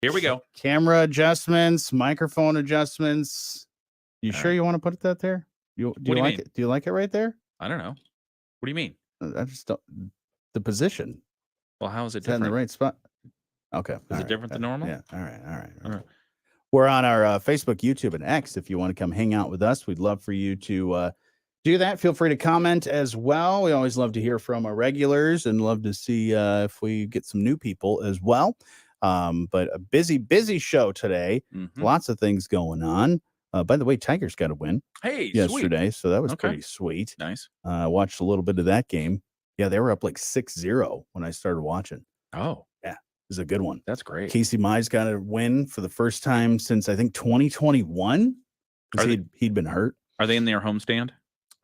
Here we go. Camera adjustments, microphone adjustments. You All sure right. you want to put that there? Do do you you like mean? it? Do you like it right there? I don't know. What do you mean? I just don't. The position. Well, how is it Is that in the different? right spot? Okay. Is all it right, different than normal? Yeah. All right. All right. All right. We're on our Facebook, YouTube, and X. If you want to come hang out with us, we'd love for you to do that. Feel free to comment as well. We always love to hear from our regulars and love to see if we get some new people as well. But a busy show today. Mhm. Lots of things going on. By the way, Tigers got a win Hey, yesterday, so that was Okay. pretty sweet. Nice. Watched a little bit of that game. Yeah, they were up like 6-0 when I started watching. Oh, Yeah, it was a good one. that's great. Casey Mize got a win for the first time since I think 2021 Are because they- he'd been hurt. Are they in their homestand?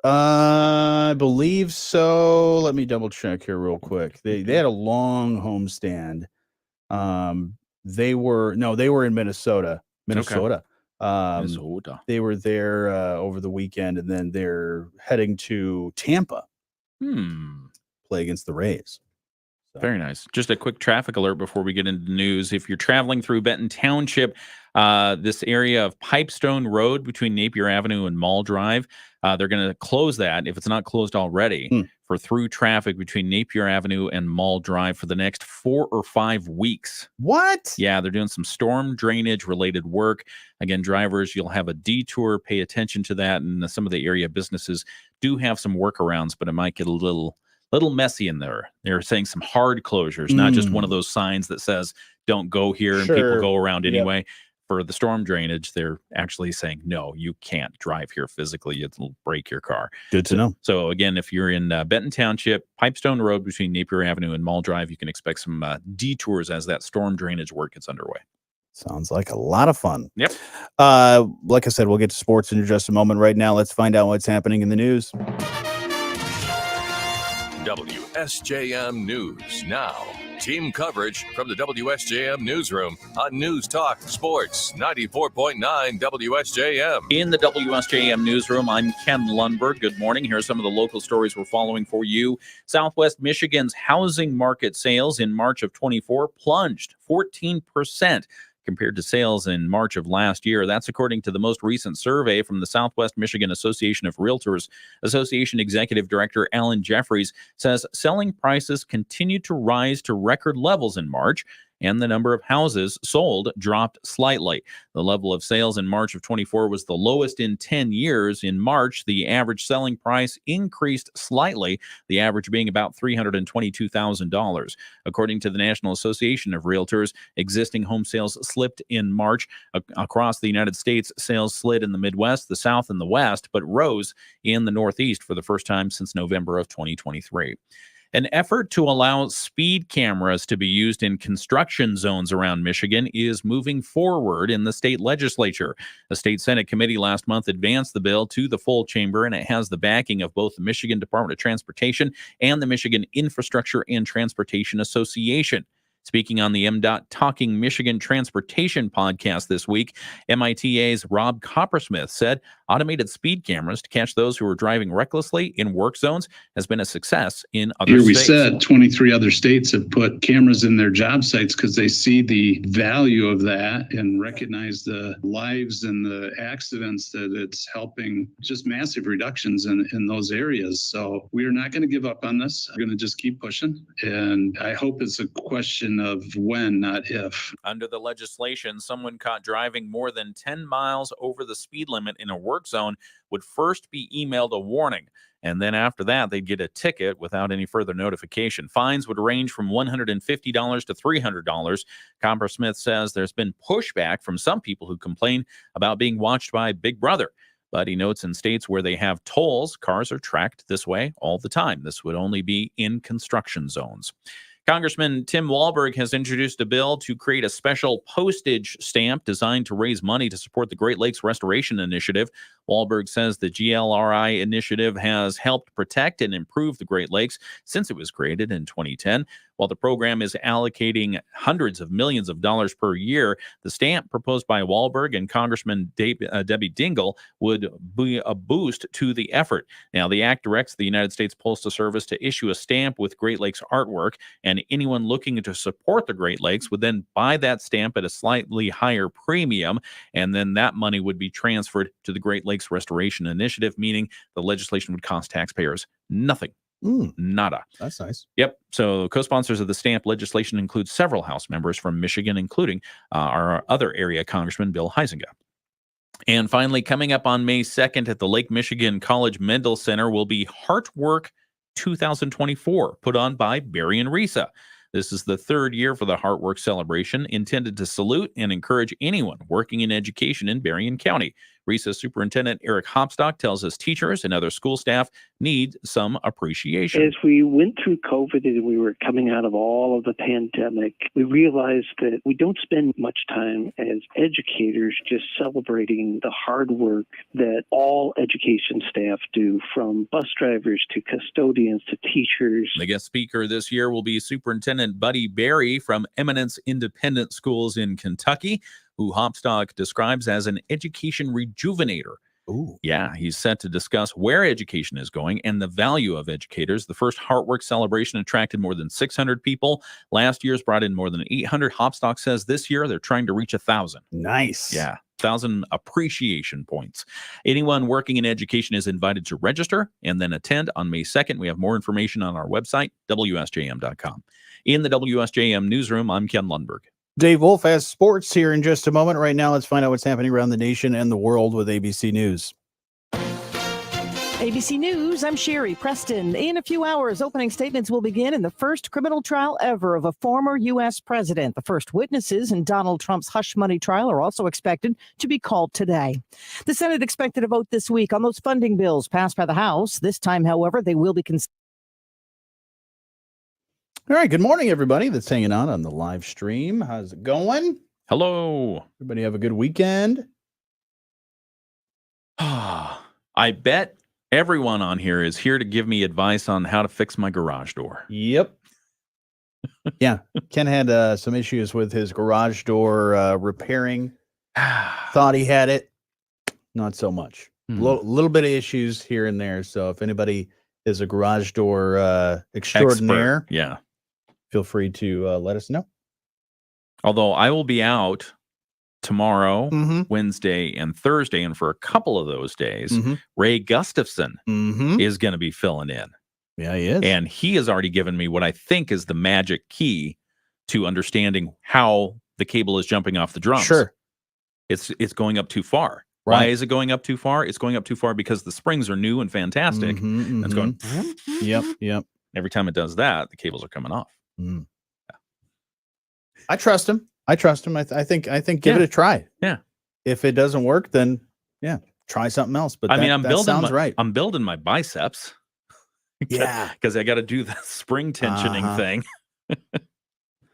I believe so. Let me double check here real quick. They had a long homestand. They were in Minnesota. Minnesota. Minnesota. They were there over the weekend, and then they're heading to Tampa. Play against the Rays. So. Very nice. Just a quick traffic alert before we get into the news. If you're traveling through Benton Township, this area of Pipestone Road between Napier Avenue and Mall Drive, they're going to close that, if it's not closed already, for through traffic between Napier Avenue and Mall Drive for the next 4 or 5 weeks. What? Yeah, they're doing some storm drainage related work. Again, drivers, you'll have a detour. Pay attention to that. And some of the area businesses do have some workarounds, but it might get a little messy in there. They're saying some hard closures, not just one of those signs that says don't go here and people go around anyway. Yep. For the storm drainage, they're actually saying, no, you can't drive here physically. It'll break your car. Good to know. So again, if you're in Benton Township, Pipestone Road between Napier Avenue and Mall Drive, you can expect some detours as that storm drainage work gets underway. Sounds like a lot of fun. Yep. Like I said, we'll get to sports in just a moment. Right now, let's find out what's happening in the news. WSJM News Now. Team coverage from the WSJM Newsroom on News Talk Sports 94.9 WSJM. In the WSJM Newsroom, I'm Ken Lundberg. Good morning. Here are some of the local stories we're following for you. Southwest Michigan's housing market sales in March of 24 plunged 14%. Compared to sales in March of last year. That's according to the most recent survey from the Southwest Michigan Association of Realtors. Association Executive Director Alan Jeffries says selling prices continued to rise to record levels in March, and the number of houses sold dropped slightly. The level of sales in March of 24 was the lowest in 10 years. In March, the average selling price increased slightly, the average being about $322,000. According to the National Association of Realtors, existing home sales slipped in March. Across the United States, sales slid in the Midwest, the South, and the West, but rose in the Northeast for the first time since November of 2023. An effort to allow speed cameras to be used in construction zones around Michigan is moving forward in the state legislature. A state Senate committee last month advanced the bill to the full chamber, and it has the backing of both the Michigan Department of Transportation and the Michigan Infrastructure and Transportation Association. Speaking on the MDOT Talking Michigan Transportation podcast this week, MITA's Rob Coppersmith said automated speed cameras to catch those who are driving recklessly in work zones has been a success in other states. Here we said 23 other states have put cameras in their job sites because they see the value of that and recognize the lives and the accidents that it's helping, just massive reductions in those areas. So we are not going to give up on this. We're going to just keep pushing. And I hope it's a question of when, not if. Under the legislation, someone caught driving more than 10 miles over the speed limit in a work zone would first be emailed a warning. And then after that, they'd get a ticket without any further notification. Fines would range from $150 to $300. Coppersmith says there's been pushback from some people who complain about being watched by Big Brother. But he notes in states where they have tolls, cars are tracked this way all the time. This would only be in construction zones. Congressman Tim Walberg has introduced a bill to create a special postage stamp designed to raise money to support the Great Lakes Restoration Initiative. Walberg says the GLRI initiative has helped protect and improve the Great Lakes since it was created in 2010. While the program is allocating hundreds of millions of dollars per year, the stamp proposed by Walberg and Congressman Debbie Dingell would be a boost to the effort. Now, the act directs the United States Postal Service to issue a stamp with Great Lakes artwork, and and anyone looking to support the Great Lakes would then buy that stamp at a slightly higher premium, and then that money would be transferred to the Great Lakes Restoration Initiative, meaning the legislation would cost taxpayers nothing. Nada. That's nice. Yep. So co-sponsors of the stamp legislation include several House members from Michigan, including our other area Congressman Bill Huizenga. And finally, coming up on May 2nd at the Lake Michigan College Mendel Center will be Heartwork 2024, put on by Barry and Risa. This is the third year for the Heartwork celebration, intended to salute and encourage anyone working in education in Berrien County. Risa Superintendent Eric Hopstock tells us teachers and other school staff need some appreciation. As we went through COVID and we were coming out of all of the pandemic, we realized that we don't spend much time as educators just celebrating the hard work that all education staff do, from bus drivers to custodians to teachers. The guest speaker this year will be Superintendent Buddy Berry from Eminence Independent Schools in Kentucky, who Hopstock describes as an education rejuvenator. Ooh. Yeah, he's set to discuss where education is going and the value of educators. The first Heartwork celebration attracted more than 600 people. Last year's brought in more than 800. Hopstock says this year they're trying to reach 1,000. Nice. Yeah, 1,000 appreciation points. Anyone working in education is invited to register and then attend on May 2nd. We have more information on our website, WSJM.com. In the WSJM newsroom, I'm Ken Lundberg. Dave Wolf has sports here in just a moment. Right now, let's find out what's happening around the nation and the world with ABC News. ABC News, I'm Sherry Preston. In a few hours, opening statements will begin in the first criminal trial ever of a former U.S. president. The first witnesses in Donald Trump's hush money trial are also expected to be called today. The Senate expected to vote this week on those funding bills passed by the House. This time, however, they will be considered. All right. Good morning, everybody that's hanging out on the live stream. How's it going? Hello. Everybody have a good weekend? I bet everyone on here is here to give me advice on how to fix my garage door. Yep. Yeah. Ken had some issues with his garage door repairing. Thought he had it. Not so much. Little bit of issues here and there. So if anybody is a garage door extraordinaire, expert. Yeah, feel free to let us know. Although I will be out tomorrow, Wednesday, and Thursday, and for a couple of those days, Ray Gustafson is going to be filling in. Yeah, he is. And he has already given me what I think is the magic key to understanding how the cable is jumping off the drums. Sure. It's going up too far. Right. Why is it going up too far? It's going up too far because the springs are new and fantastic. And it's going. Yep. Every time it does that, the cables are coming off. Yeah. I trust him. I think give it a try. Yeah. If it doesn't work, then try something else. But I'm building my biceps. Yeah. Because I got to do the spring tensioning thing.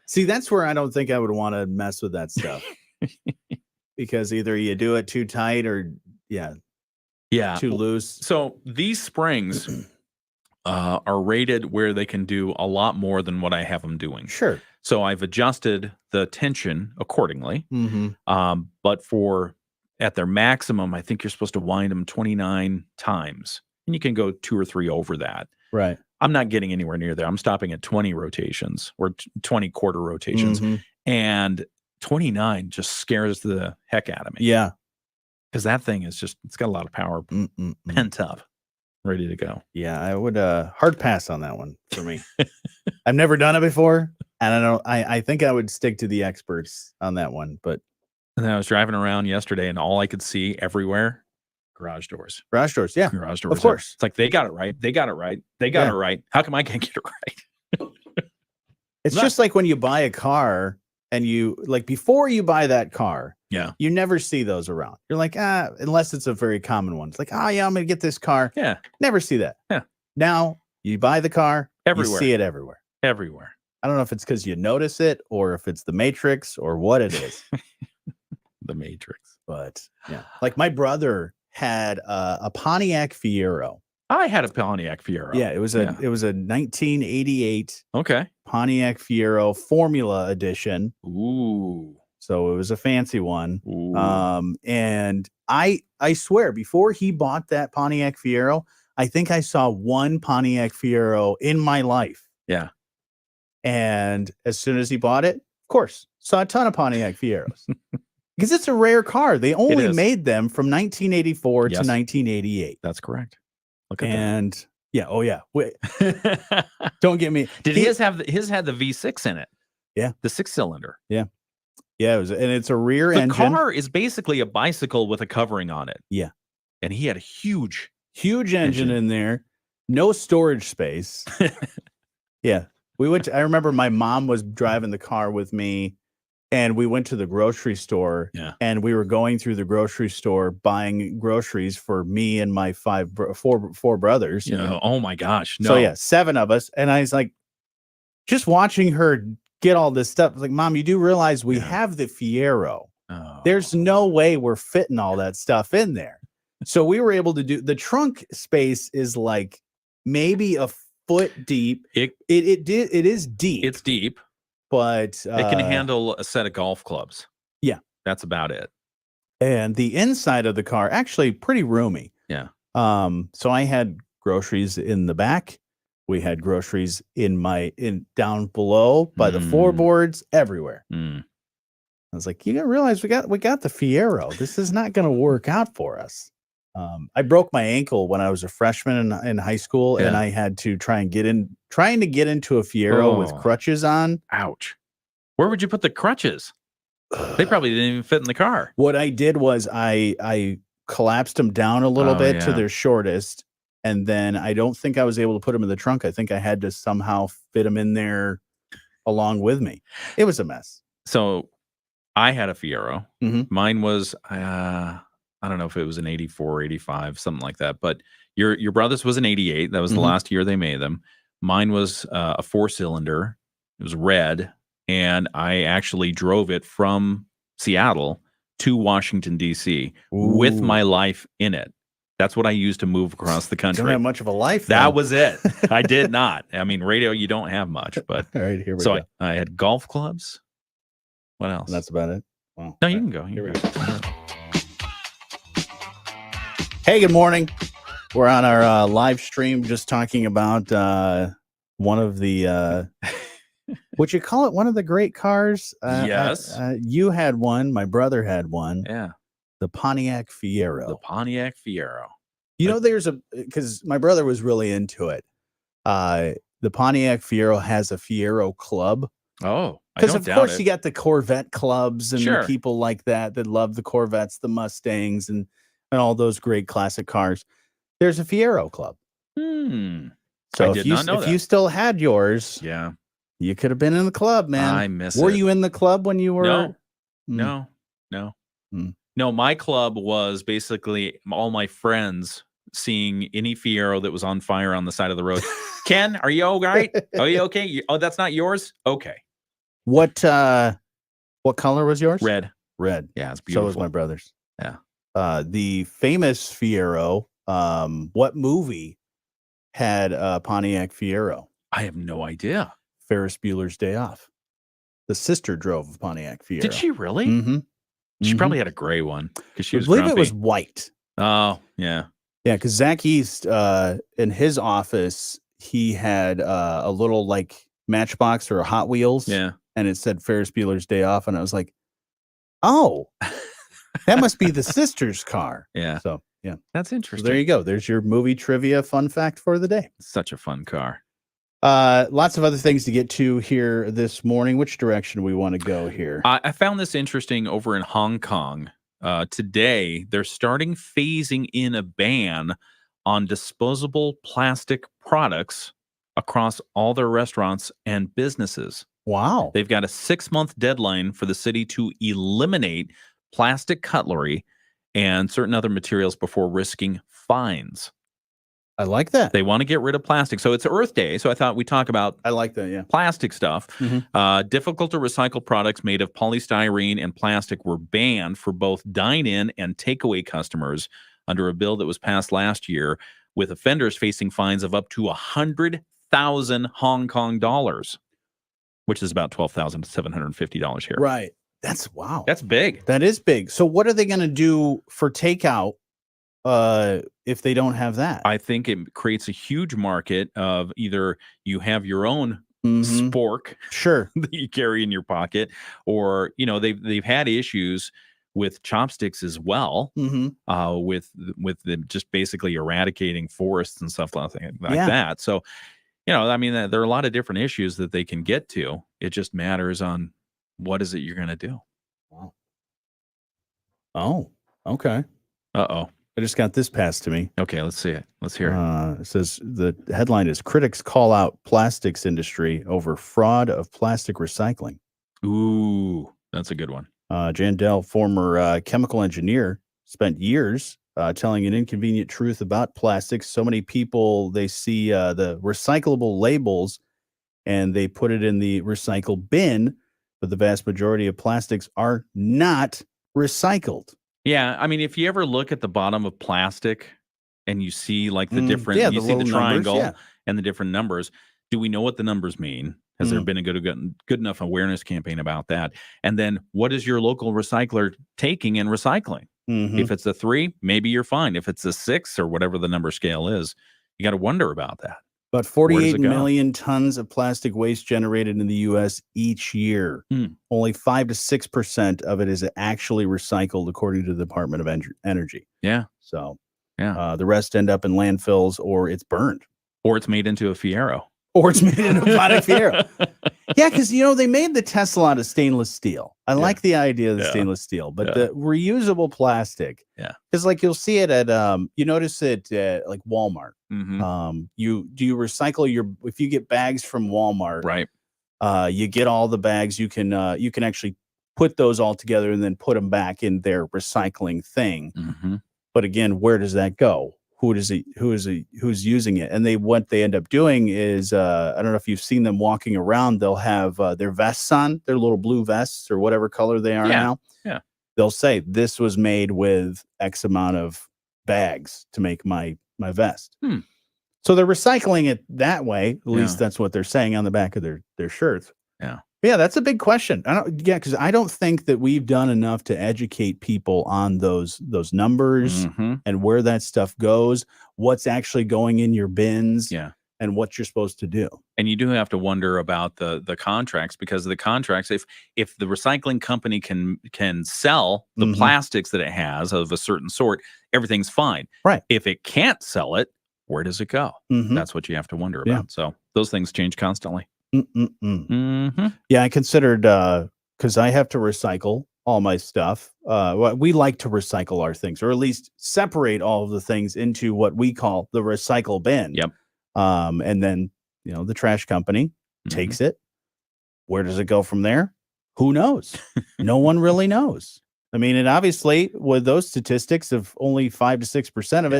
See, that's where I don't think I would want to mess with that stuff. Because either you do it too tight or too loose. So these springs are rated where they can do a lot more than what I have them doing. Sure. So I've adjusted the tension accordingly. But at their maximum, I think you're supposed to wind them 29 times. And you can go 2 or 3 over that. Right. I'm not getting anywhere near there. I'm stopping at 20 rotations or 20 quarter rotations. And 29 just scares the heck out of me. Yeah. Because that thing is it's got a lot of power pent up, ready to go. Yeah, I would hard pass on that one for me. I've never done it before. And I think I would stick to the experts on that one. But and then I was driving around yesterday and all I could see everywhere, garage doors. Garage doors, yeah. Garage doors. Of course. It's like they got it right. They got it right. They got it right. How come I can't get it right? It's just like when you buy a car and before you buy that car, you never see those around. You're like, unless it's a very common one. It's like, I'm going to get this car. Yeah. Never see that. Yeah. Now you buy the car, everywhere. You see it everywhere. Everywhere. I don't know if it's because you notice it or if it's the Matrix or what it is. The Matrix. But yeah, like my brother had a Pontiac Fiero. I had a Pontiac Fiero. Yeah, it was a 1988 Pontiac Fiero Formula Edition. Ooh. So it was a fancy one. Ooh. And I swear, before he bought that Pontiac Fiero, I think I saw one Pontiac Fiero in my life. Yeah. And as soon as he bought it, of course, saw a ton of Pontiac Fieros. Because it's a rare car. They only is. made them from 1984 to Yes. 1988. That's correct. Look at And yeah, oh yeah. Wait, that. don't get me. Did his had the V6 in it? Yeah. The 6-cylinder. Yeah, it was, and it's a rear The engine. car is basically a bicycle with a covering on it. Yeah. And he had a huge engine in there. No storage space. Yeah. I remember my mom was driving the car with me, and we went to the grocery store. Yeah. And we were going through the grocery store buying groceries for me and my four brothers. Yeah. Oh my gosh. No. So yeah, 7 of us. And I was like, just watching her get all this stuff. I was like, Mom, you do realize we have the Fiero. Oh. There's no way we're fitting all that stuff in there. So we were able to do the trunk space is like maybe a foot deep. It is deep. It's deep. But It can handle a set of golf clubs. Yeah. That's about it. And the inside of the car actually pretty roomy. Yeah. So I had groceries in the back. We had groceries in down below by the floorboards, everywhere. I was like, you gotta realize we got the Fiero. This is not gonna work out for us. I broke my ankle when I was a freshman in high school, and I had to trying to get into a Fiero with crutches on. Ouch. Where would you put the crutches? They probably didn't even fit in the car. What I did was I collapsed them down a little bit to their shortest, and then I don't think I was able to put them in the trunk. I think I had to somehow fit them in there along with me. It was a mess. So I had a Fiero. Mhm. Mine was I don't know if it was an 84 or 85, something like that. But your brother's was an 88. That was the last year they made them. Mine was a 4-cylinder. It was red. And I actually drove it from Seattle to Washington, D.C. with my life in it. That's what I used to move across the country. Don't have much of a life. That was it. I did not. I mean, radio, you don't have much. But all right, here we so go. I had golf clubs. What else? And that's about it. Wow. No, you can go. Here we go. Hey, good morning. We're on our live stream just talking about one of the, would you call it one of the great cars? Yes. You had one. My brother had one. Yeah. The Pontiac Fiero. The Pontiac Fiero. You know, because my brother was really into it. The Pontiac Fiero has a Fiero club. Oh, because of course you got the Corvette clubs and the people like that love the Corvettes, the Mustangs, and all those great classic cars. There's a Fiero club. So if you still had yours, you could have been in the club, man. I miss Were it. you in the club when you were? No. No, my club was basically all my friends seeing any Fiero that was on fire on the side of the road. Ken, are you all right? Are you okay? Oh, that's not yours? Okay. What color was yours? Red. Yeah, it's beautiful. So was my brother's. Yeah. The famous Fiero, what movie had Pontiac Fiero? I have no idea. Ferris Bueller's Day Off. The sister drove a Pontiac Fiero. Did she really? Mm-hmm. She probably had a gray one because she was I believe grumpy. it was white. Oh, yeah. Yeah, because Zach East, in his office, he had a little like Matchbox or a Hot Wheels. Yeah. And it said Ferris Bueller's Day Off. And I was like, oh, that must be the sister's car. Yeah. So, yeah. That's interesting. So there you go. There's your movie trivia fun fact for the day. Such a fun car. Lots of other things to get to here this morning. Which direction we want to go here? I found this interesting over in Hong Kong. Today, they're starting phasing in a ban on disposable plastic products across all their restaurants and businesses. Wow. They've got a 6-month deadline for the city to eliminate plastic cutlery and certain other materials before risking fines. I like that. They want to get rid of plastic. So it's Earth Day. So I thought we'd talk about I like that, yeah. plastic stuff. Difficult to recycle products made of polystyrene and plastic were banned for both dine-in and takeaway customers under a bill that was passed last year, with offenders facing fines of up to 100,000 Hong Kong dollars, which is about $12,750 here. Right. That's wow. That's big. That is big. So what are they going to do for takeout if they don't have that? I think it creates a huge market of either you have your own spork Sure. that you carry in your pocket, or they've had issues with chopsticks as well, with them just basically eradicating forests and stuff like that. So, I mean, there are a lot of different issues that they can get to. It just matters on what is it you're going to do. Wow. Oh, okay. Uh-oh. I just got this passed to me. Okay, let's see it. Let's hear it. It says the headline is Critics Call Out Plastics Industry Over Fraud of Plastic Recycling. Ooh, that's a good one. Jandel, former chemical engineer, spent years telling an inconvenient truth about plastics. So many people, they see the recyclable labels and they put it in the recycle bin, but the vast majority of plastics are not recycled. Yeah, I mean, if you ever look at the bottom of plastic and you see like the different, yeah, you the see the little triangle numbers, and the different numbers, do we know what the numbers mean? Has there been a good enough awareness campaign about that? And then what is your local recycler taking and recycling? If it's a 3, maybe you're fine. If it's a 6 or whatever the number scale is, you got to wonder about that. About 48 million tons of plastic waste generated in the U.S. each year. Only 5 to 6% of it is actually recycled, according to the Department of Energy. Yeah. So, the rest end up in landfills, or it's burned, or it's made into a Fiero, or it's made into a product Fiero. Yeah, because they made the Tesla out of stainless steel. I like the idea of the stainless steel, but the reusable plastic. Yeah, because like you'll see it at you notice it at like Walmart. You recycle if you get bags from Walmart, right? You get all the bags. You can actually put those all together and then put them back in their recycling thing. But again, where does that go? Who's using it? And what they end up doing is, I don't know if you've seen them walking around. They'll have their vests on, their little blue vests or whatever color they are now. Yeah. They'll say this was made with X amount of bags to make my vest. So they're recycling it that way. At least that's what they're saying on the back of their shirts. Yeah, that's a big question. Because I don't think that we've done enough to educate people on those numbers and where that stuff goes, what's actually going in your bins, and what you're supposed to do. And you do have to wonder about the contracts, because the contracts, if the recycling company can sell the plastics that it has of a certain sort, everything's fine. Right. If it can't sell it, where does it go? That's what you have to wonder about. So those things change constantly. Yeah, I considered because I have to recycle all my stuff. We like to recycle our things, or at least separate all of the things into what we call the recycle bin. Yep. And then the trash company takes it. Where does it go from there? Who knows? No one really knows. I mean, and obviously with those statistics of only 5 to 6% of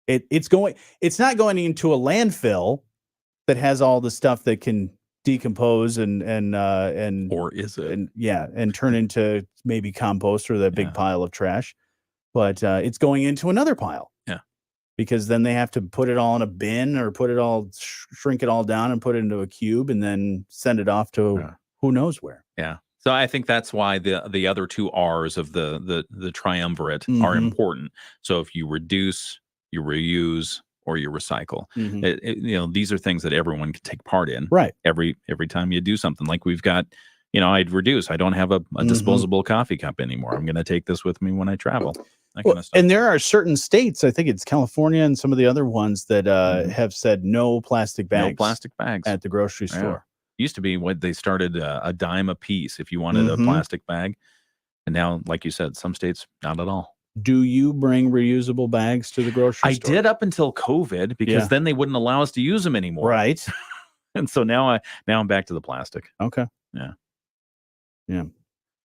it's not going into a landfill that has all the stuff that can decompose and or is it? And turn into maybe compost or that big pile of trash. But it's going into another pile. Yeah. Because then they have to put it all in a bin or shrink it all down and put it into a cube and then send it off to who knows where. Yeah. So I think that's why the other 2 R's of the triumvirate are important. So if you reduce, you reuse, or you recycle, these are things that everyone can take part in. Right. Every time you do something, like we've got, I'd reduce. I don't have a disposable coffee cup anymore. I'm going to take this with me when I travel. That kind of stuff. And there are certain states, I think it's California and some of the other ones that have said no plastic bags. No plastic bags at the grocery store. Used to be what they started a dime a piece if you wanted a plastic bag. And now, like you said, some states, not at all. Do you bring reusable bags to the grocery store? I did up until COVID, because then they wouldn't allow us to use them anymore. Right. And so now I'm back to the plastic. Okay. Yeah. Yeah.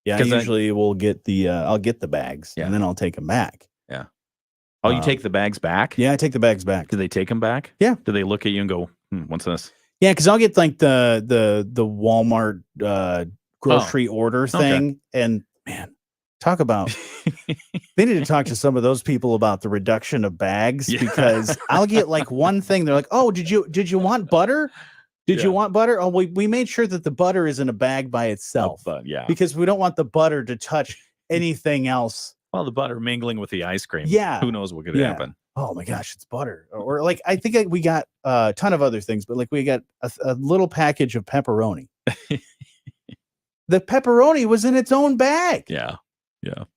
Yeah. I usually will get I'll get the bags and then I'll take them back. Yeah. Oh, you take the bags back? Yeah, I take the bags back. Do they take them back? Yeah. Do they look at you and go, what's this? Yeah, because I'll get like the Walmart grocery order thing. Okay. And man, talk about they need to talk to some of those people about the reduction of bags, because I'll get like one thing. They're like, oh, did you want butter? Did you want butter? Oh, we made sure that the butter is in a bag by itself. Because we don't want the butter to touch anything else. Well, the butter mingling with the ice cream. Yeah. Who knows what could happen? oh my gosh, it's butter. Or like, I think we got a ton of other things, but like we got a little package of pepperoni. The pepperoni was in its own bag. Yeah.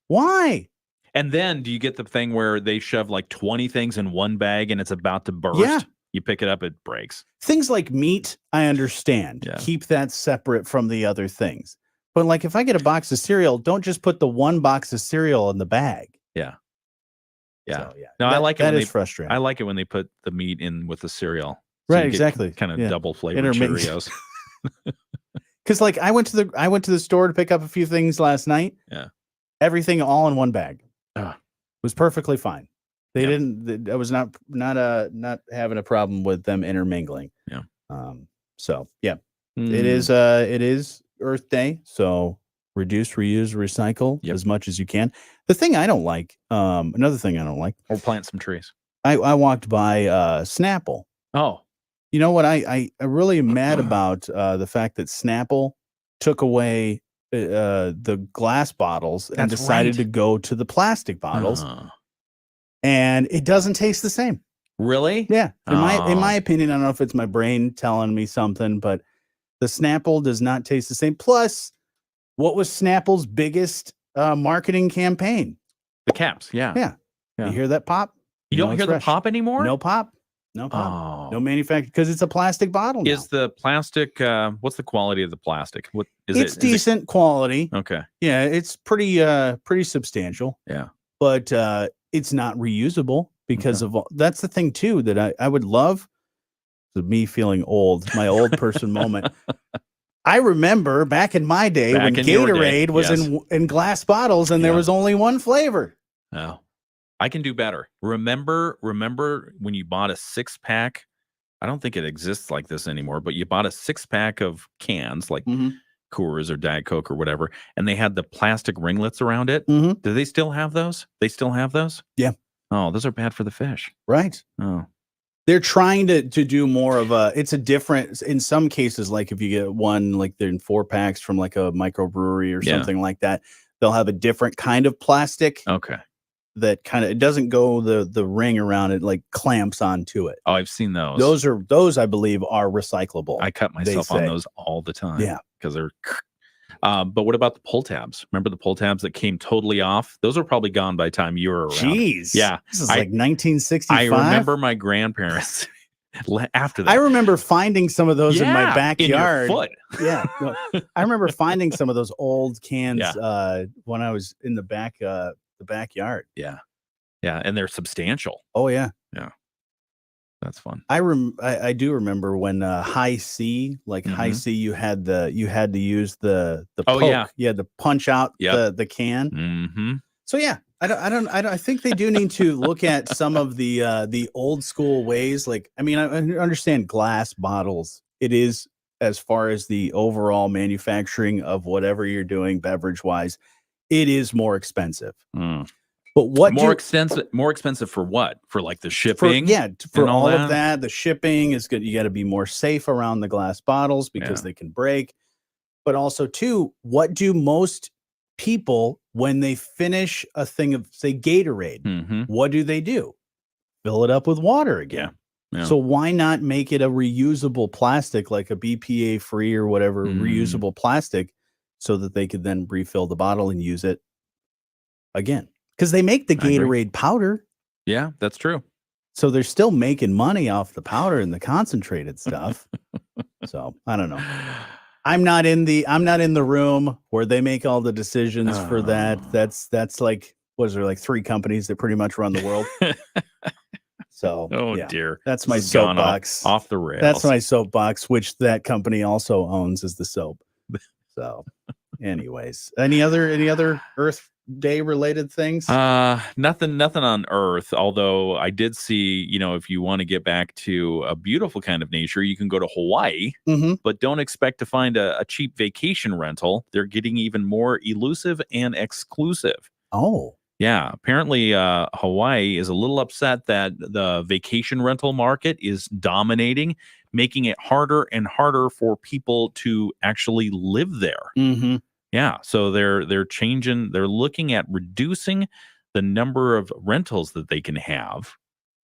Why? And then do you get the thing where they shove like 20 things in one bag and it's about to burst? Yeah. You pick it up, it breaks. Things like meat, I understand. Yeah. Keep that separate from the other things. But like if I get a box of cereal, don't just put the one box of cereal in the bag. Yeah. So, No, I like it. That when is frustrating. I like it when they put the meat in with the cereal. Right, exactly. Kind of Yeah. double flavored Intermix. Cheerios. Because like I went to the store to pick up a few things last night. Yeah. Everything all in one bag. Was perfectly fine. They Yep. didn't. I was not having a problem with them intermingling. Yeah. So yeah, Mm. it is Earth Day. So reduce, reuse, recycle Yep. as much as you can. The thing I don't like, another thing I don't like. Or plant some trees. I walked by Snapple. Oh. You know what? I really am mad about the fact that Snapple took away the glass bottles and That's decided right. to go to the plastic bottles, Uh, and it doesn't taste the same. really? Yeah, in Oh. my opinion, I don't know if it's my brain telling me something, but the Snapple does not taste the same. Plus, what was Snapple's biggest marketing campaign? The caps. Yeah. Yeah. Yeah. You hear that pop? You know don't it's hear the fresh. pop anymore? No pop. No pop. Oh. No manufacturer because it's a plastic bottle now. Is the plastic, what's the quality of the plastic? What is It's it? decent quality. Okay. Yeah, it's pretty substantial. Yeah. But it's not reusable because of that's the thing too that I would love. Me feeling old, my old person moment. I remember back in my day Back when in your day, Gatorade was yes. in glass bottles and there Yeah. was only one flavor. Oh, I can do better. Remember when you bought a 6-pack? I don't think it exists like this anymore, but you bought a 6-pack of cans like Coors or Diet Coke or whatever, and they had the plastic ringlets around it. Mhm. Do they still have those? They still have those? Yeah. Oh, those are bad for the fish. Right. Oh. They're trying to do more of it's a different, in some cases, like if you get one, like they're in 4-packs from like a microbrewery or Yeah. something like that, they'll have a different kind of plastic Okay. that kind of, it doesn't go the ring around it, like clamps onto it. Oh, I've seen those. Those I believe are recyclable. I cut myself on say. those all the time. Yeah. Because they're. But what about the pull tabs? Remember the pull tabs that came totally off? Those are probably gone by the time you were around. Jeez. Yeah. This is I- like 1965. I remember my grandparents after that. I remember finding some of those in my Yeah, backyard. In your foot. Yeah. No, I remember finding some of those old cans Yeah. when I was in the backyard. Yeah. Yeah. And they're substantial. Oh yeah. That's fun. I do remember when high C, like high Mhm. C, you had to use the Oh, poke. yeah. You had to punch out Yep. the can. Mm-hmm. So yeah, I think they do need to look at some of the old school ways. Like, I mean, I understand glass bottles. It is, as far as the overall manufacturing of whatever you're doing beverage wise, it is more expensive. But what More expensive for what? For like the shipping? for and all all of that, the shipping is good. You got to be more safe around the glass bottles because Yeah. they can break. But also, too, what do most people when they finish a thing of, say, Gatorade? Mm-hmm. What do? Fill it up with water again. Yeah. So why not make it a reusable plastic, like a BPA free or whatever reusable plastic, so that they could then refill the bottle and use it again? Because they make the I agree. Gatorade powder. Yeah, that's true. So they're still making money off the powder and the concentrated stuff. So I don't know. I'm not in the room where they make all the decisions for that. That's like, was there like 3 companies that pretty much run the world? So Oh yeah, dear. that's This my has gone soapbox. off the rails. That's my soapbox, which that company also owns, is the soap. So anyways, any other Earth Day related things? Nothing on Earth. Although I did see, if you want to get back to a beautiful kind of nature, you can go to Hawaii, but don't expect to find a cheap vacation rental. They're getting even more elusive and exclusive. Oh, yeah. Apparently, Hawaii is a little upset that the vacation rental market is dominating, making it harder and harder for people to actually live there. mm-hmm. Yeah, so they're looking at reducing the number of rentals that they can have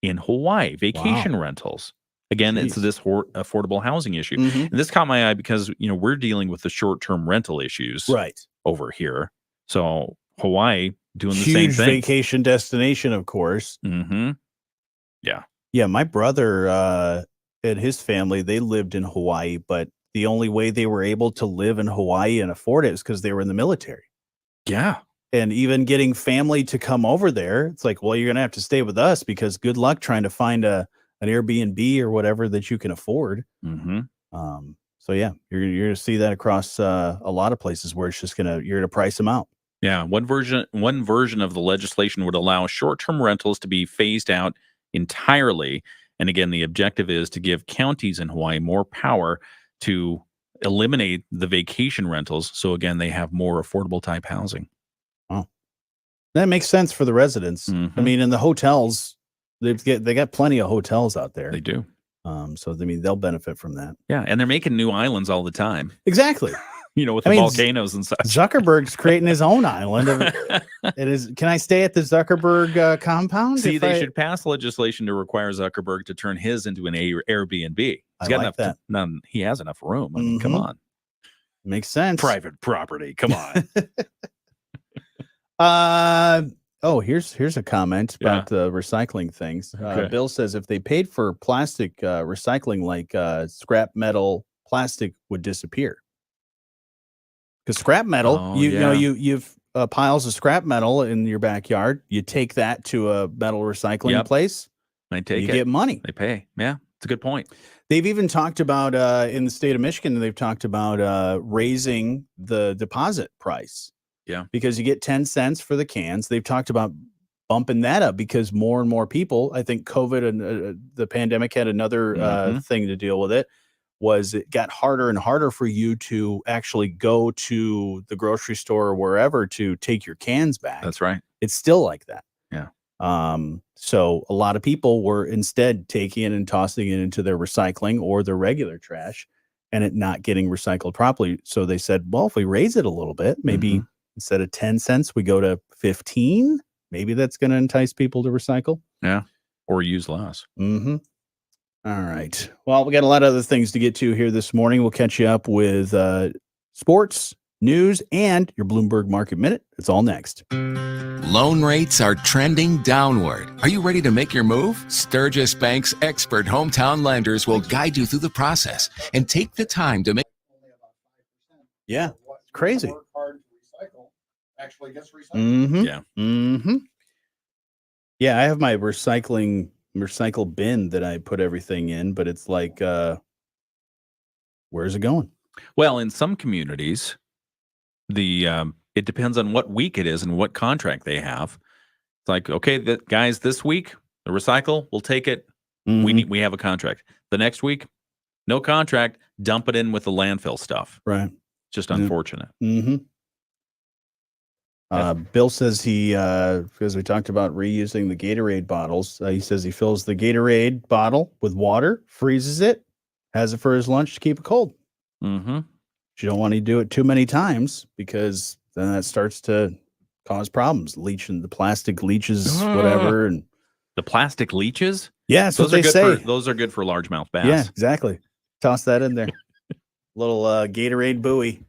in Hawaii, vacation rentals. Again, it's Jeez. this affordable housing issue. Mhm. And this caught my eye because, we're dealing with the short-term rental issues Right. over here. So Hawaii doing the Huge same thing. vacation destination, of course. Mm-hmm. Yeah. Yeah, my brother and his family, they lived in Hawaii, but the only way they were able to live in Hawaii and afford it is because they were in the military. Yeah. And even getting family to come over there, it's like, well, you're going to have to stay with us because good luck trying to find an Airbnb or whatever that you can afford. Mm-hmm. So yeah, you're going to see that across a lot of places where it's just you're going to price them out. Yeah. One version of the legislation would allow short-term rentals to be phased out entirely. And again, the objective is to give counties in Hawaii more power to eliminate the vacation rentals. So again, they have more affordable type housing. Oh, that makes sense for the residents. Mm-hmm. I mean, in the hotels, they got plenty of hotels out there. They do. So I mean, they'll benefit from that. Yeah. And they're making new islands all the time, Exactly. with the volcanoes and such. Zuckerberg's creating his own island. Can I stay at the Zuckerberg compound? See, they should pass legislation to require Zuckerberg to turn his into an Airbnb. He's got like enough. He has enough room. I mean, come Mhm. on. Makes sense. Private property. Come on. Here's a comment about the recycling things. Okay. Bill says if they paid for plastic recycling like scrap metal, plastic would disappear. Because scrap metal, you've piles of scrap metal in your backyard. You take that to a metal recycling place. They You get money. They pay. Yeah, it's a good point. They've even talked about in the state of Michigan. They've talked about raising the deposit price. Yeah, because you get 10 cents for the cans. They've talked about bumping that up because more and more people. I think COVID and the pandemic had another thing to deal with. It got harder and harder for you to actually go to the grocery store or wherever to take your cans back. That's right. It's still like that. Yeah. So a lot of people were instead taking it and tossing it into their recycling or their regular trash and it not getting recycled properly. So they said, well, if we raise it a little bit, maybe instead of 10 cents, we go to 15. Maybe that's going to entice people to recycle. Yeah. Or use less. Mm-hmm. All right. Well, we got a lot of other things to get to here this morning. We'll catch you up with sports, news, and your Bloomberg Market Minute. It's all next. Loan rates are trending downward. Are you ready to make your move? Sturgis Bank's expert hometown lenders will guide you through the process and take the time to make. Yeah. Crazy. Actually gets recycled. Mm-hmm. Yeah. Mm-hmm. Yeah, I have my recycle bin that I put everything in, but it's like, where's it going? Well, in some communities, it depends on what week it is and what contract they have. It's like, okay, guys, this week the recycle, we'll take it. We have a contract. The next week, no contract. Dump it in with the landfill stuff. Right. Just unfortunate. Mm-hmm. Bill says because we talked about reusing the Gatorade bottles, he says he fills the Gatorade bottle with water, freezes it, has it for his lunch to keep it cold. Mm-hmm. You don't want to do it too many times because then that starts to cause problems. Leaching, the plastic leaches, whatever. And the plastic leaches? Yeah, that's what they say. Those are good for largemouth bass. Yeah, exactly. Toss that in there. Little Gatorade buoy.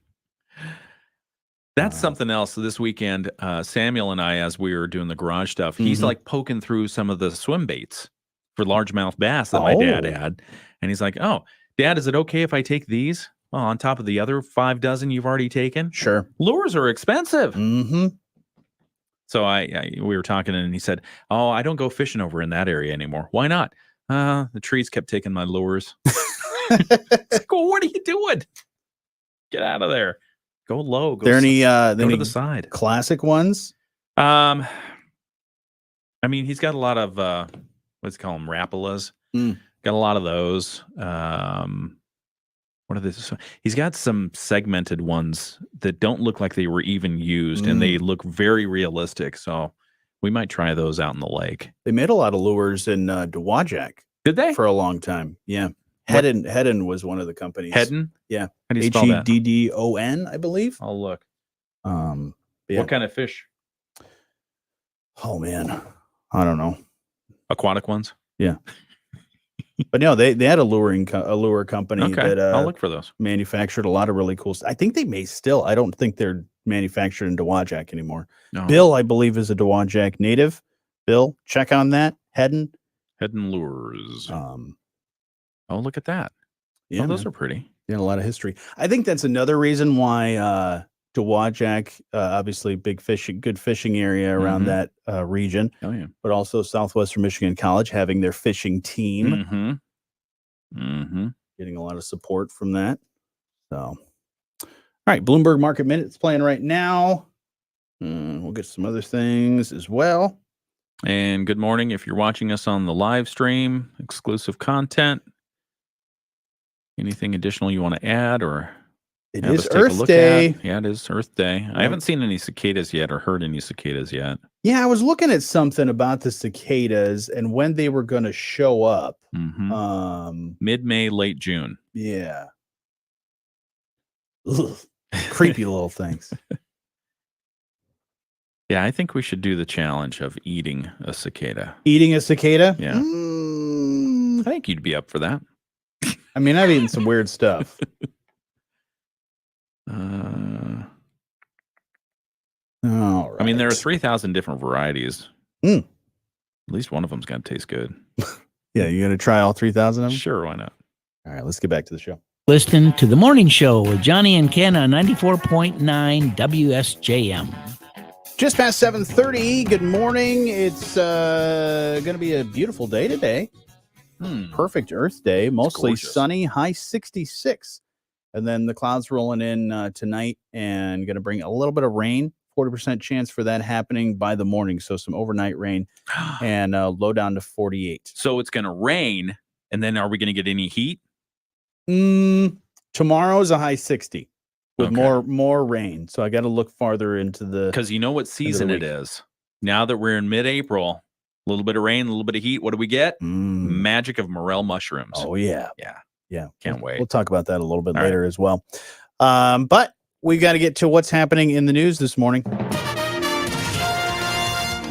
That's something else. This weekend, Samuel and I, as we were doing the garage stuff, he's like poking through some of the swim baits for largemouth bass that my dad had. And he's like, oh, Dad, is it okay if I take these on top of the other 5 dozen you've already taken? Sure. Lures are expensive. Mm-hmm. So we were talking and he said, oh, I don't go fishing over in that area anymore. Why not? The trees kept taking my lures. It's like, well, what are you doing? Get out of there. Go low. Go There go to the side. Classic ones? I mean, he's got a lot of what's call them rapalas. Got a lot of those. What are these? He's got some segmented ones that don't look like they were even used, and they look very realistic. So we might try those out in the lake. They made a lot of lures in Dowagiac. Did they? For a long time. Yeah. Hedden was one of the companies. Hedden? Yeah. How do you spell that? Heddon, I believe. I'll look. Yeah. What kind of fish? Oh man, I don't know. Aquatic ones? Yeah. But no, they had a lure company Okay, that I'll look for those. manufactured a lot of really cool stuff. I think they may still. I don't think they're manufactured in Dowagiac anymore. No. Bill, I believe, is a Dowagiac native. Bill, check on that. Head and Lures. Oh, look at that. Yeah, oh, those man. are pretty. Yeah, a lot of history. I think that's another reason why Dowagiac, obviously good fishing area around that region. Oh, yeah. But also Southwestern Michigan College having their fishing team. Getting a lot of support from that. So, all right, Bloomberg Market Minute's playing right now. We'll get some other things as well. And good morning if you're watching us on the live stream, exclusive content. Anything additional you want to add or It have is us take a Earth look Day. at? Yeah, it is Earth Day. I haven't seen any cicadas yet or heard any cicadas yet. Yeah, I was looking at something about the cicadas and when they were going to show up. Mid-May, late June. Yeah. Ugh, creepy little things. Yeah, I think we should do the challenge of eating a cicada. Eating a cicada? Yeah. I think you'd be up for that. I mean, I've eaten some weird stuff. All right. I mean, there are 3,000 different varieties. At least one of them's got to taste good. Yeah, you going to try all 3,000 of them? Sure, why not? All right, let's get back to the show. Listen to The Morning Show with Jonny and Ken on 94.9 WSJM. Just past 7:30. Good morning. It's going to be a beautiful day today. Perfect Earth Day. Mostly gorgeous. sunny, high 66. And then the clouds rolling in tonight and going to bring a little bit of rain. 40% chance for that happening by the morning. So some overnight rain and low down to 48. So it's going to rain, and then are we going to get any heat? Tomorrow's a high 60 with Okay. more rain. So I got to look farther into the. Because you know what season it is. Now that we're in mid-April, a little bit of rain, a little bit of heat. What do we get? Magic of morel mushrooms. Oh, yeah. Yeah. Can't wait. We'll talk about that a little bit All later as well. But we got to get to what's happening in the news this morning.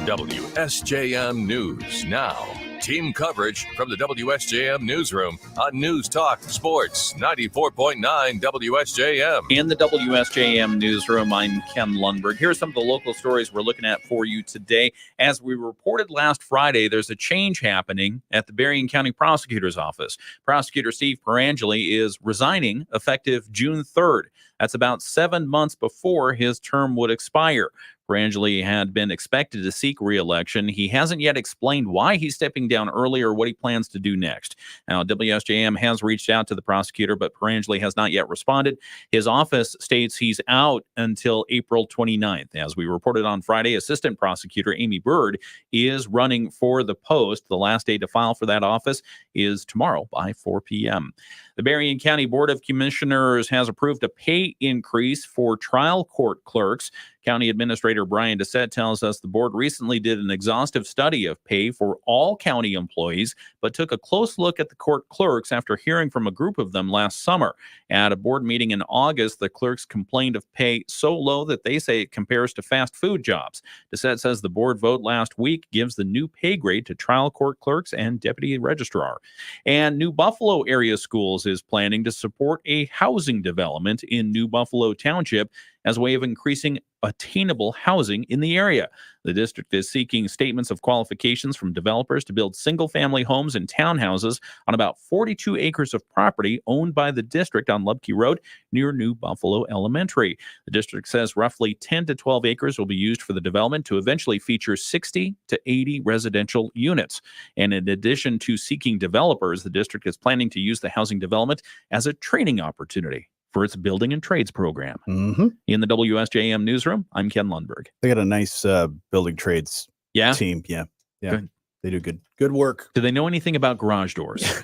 WSJM News Now. Team coverage from the WSJM Newsroom on News Talk Sports 94.9 WSJM. In the WSJM Newsroom, I'm Ken Lundberg. Here are some of the local stories we're looking at for you today. As we reported last Friday, there's a change happening at the Berrien County Prosecutor's Office. Prosecutor Steve Perangeli is resigning effective June 3rd. That's about 7 months before his term would expire. Perangeli had been expected to seek re-election. He hasn't yet explained why he's stepping down early or what he plans to do next. Now, WSJM has reached out to the prosecutor, but Perangeli has not yet responded. His office states he's out until April 29th. As we reported on Friday, Assistant Prosecutor Amy Bird is running for the post. The last day to file for that office is tomorrow by 4 p.m. The Berrien County Board of Commissioners has approved a pay increase for trial court clerks. County Administrator Brian Doucette tells us the board recently did an exhaustive study of pay for all county employees, but took a close look at the court clerks after hearing from a group of them last summer. At a board meeting in August, the clerks complained of pay so low that they say it compares to fast food jobs. Doucette says the board vote last week gives the new pay grade to trial court clerks and deputy registrar. And New Buffalo Area Schools is planning to support a housing development in New Buffalo Township as a way of increasing attainable housing in the area. The district is seeking statements of qualifications from developers to build single-family homes and townhouses on about 42 acres of property owned by the district on Lubke Road near New Buffalo Elementary. The district says roughly 10 to 12 acres will be used for the development to eventually feature 60 to 80 residential units. And in addition to seeking developers, the district is planning to use the housing development as a training opportunity for its building and trades program. In the WSJM Newsroom, I'm Ken Lundberg. They got a nice building trades team. Yeah. Good. They do good work. Do they know anything about garage doors?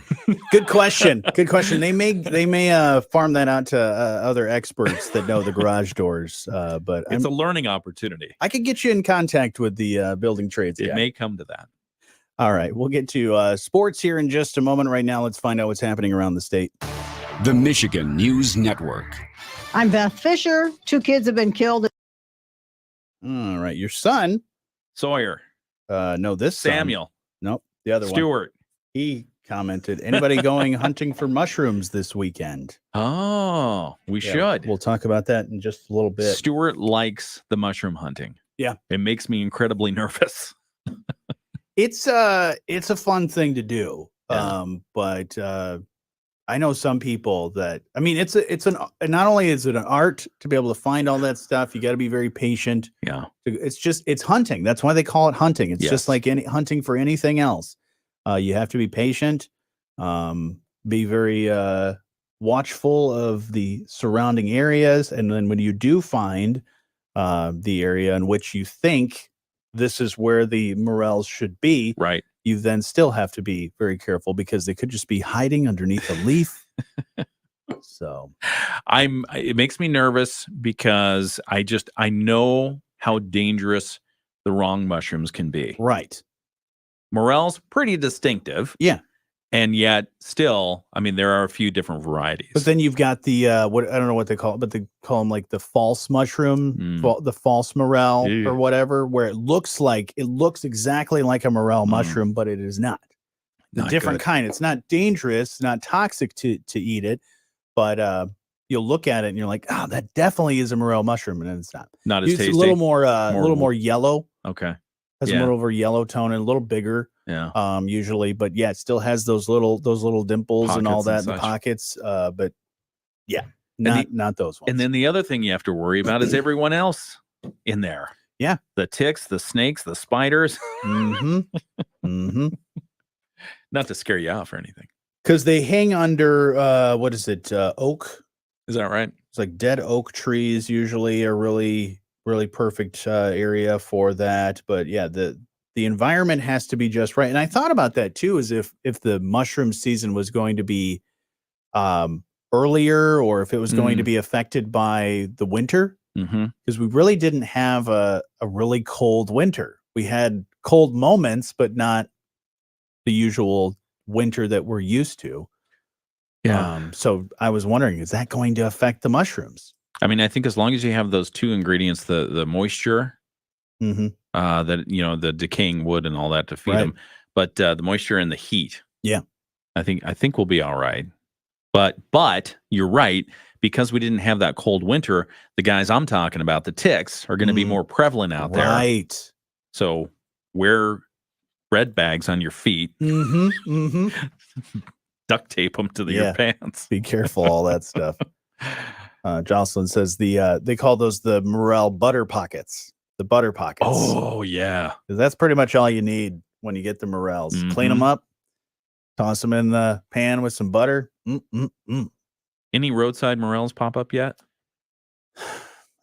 Good question. They may farm that out to other experts that know the garage doors. But it's a learning opportunity. I could get you in contact with the building trades. It may come to that. All right. We'll get to sports here in just a moment. Right now, let's find out what's happening around the state. The Michigan News Network. I'm Beth Fisher. 2 kids have been killed. All right. Your son. Sawyer. No, this Samuel. Son. Nope. The other Stewart. He commented, anybody going hunting for mushrooms this weekend? Oh, we should. We'll talk about that in just a little bit. Stuart likes the mushroom hunting. Yeah. It makes me incredibly nervous. It's a fun thing to do. Yeah. But I know some people that, I mean, not only is it an art to be able to find all that stuff, you got to be very patient. Yeah. It's hunting. That's why they call it hunting. It's just like any hunting for anything else. You have to be patient, be very watchful of the surrounding areas. And then when you do find the area in which you think this is where the morels should be, right, you then still have to be very careful because they could just be hiding underneath a leaf. So it makes me nervous because I know how dangerous the wrong mushrooms can be. Right. Morels, pretty distinctive. Yeah. And yet still, I mean, there are a few different varieties. But then you've got the what, I don't know what they call it, but they call them like the false mushroom, the false morel or whatever, where it looks exactly like a morel mushroom, but it is not. The different kind. It's not dangerous, not toxic to eat it, but you'll look at it and you're like, oh, that definitely is a morel mushroom, and it's not. Not as tasty. It's a little more yellow. Okay. Has a little over yellow tone and a little bigger. Yeah. Usually, but yeah, it still has those little dimples pockets and all that in the such. pockets. But yeah, not those ones. And then the other thing you have to worry about is everyone else in there. Yeah. The ticks, the snakes, the spiders. Not to scare you off or anything. Because they hang under what is it? Oak. Is that right? It's like dead oak trees usually are really perfect area for that. But yeah, the environment has to be just right. And I thought about that too, as if the mushroom season was going to be earlier, or if it was going to be affected by the winter, because we really didn't have a really cold winter. We had cold moments, but not the usual winter that we're used to. Yeah. So I was wondering, is that going to affect the mushrooms? I mean, I think as long as you have those two ingredients, the moisture, that, you know, the decaying wood and all that to feed them, but the moisture and the heat. Yeah. I think we'll be all right. But you're right, because we didn't have that cold winter, the guys I'm talking about, the ticks, are going to be more prevalent out there. Right. So wear bread bags on your feet. Duct tape them to your pants. Be careful, all that stuff. Jocelyn says they call those the morel butter pockets. The butter pockets. Oh, yeah. Because that's pretty much all you need when you get the morels. Clean them up, toss them in the pan with some butter. Any roadside morels pop up yet?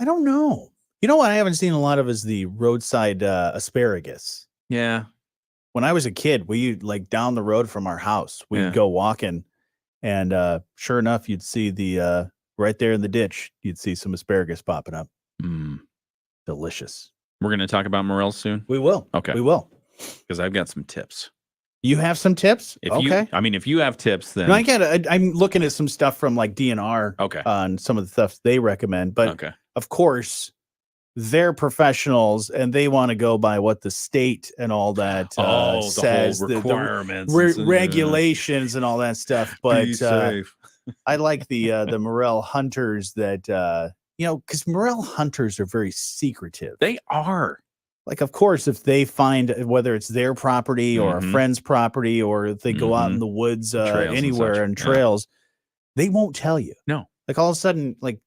I don't know. You know what I haven't seen a lot of is the roadside asparagus. Yeah. When I was a kid, we like down the road from our house, we'd go walking, and sure enough, you'd see the right there in the ditch, you'd see some asparagus popping up. Delicious. We're going to talk about morels soon. We will. Okay. We will. Because I've got some tips. You have some tips? If you have tips, then no, I get it. I'm looking at some stuff from like DNR on some of the stuff they recommend, but of course they're professionals and they want to go by what the state and all that says, the requirements, regulations and all that stuff. But I like the morel hunters that because morel hunters are very secretive. They are. Like, of course, if they find whether it's their property or a friend's property, or if they go out in the woods anywhere and trails, they won't tell you. No. Like all of a sudden, like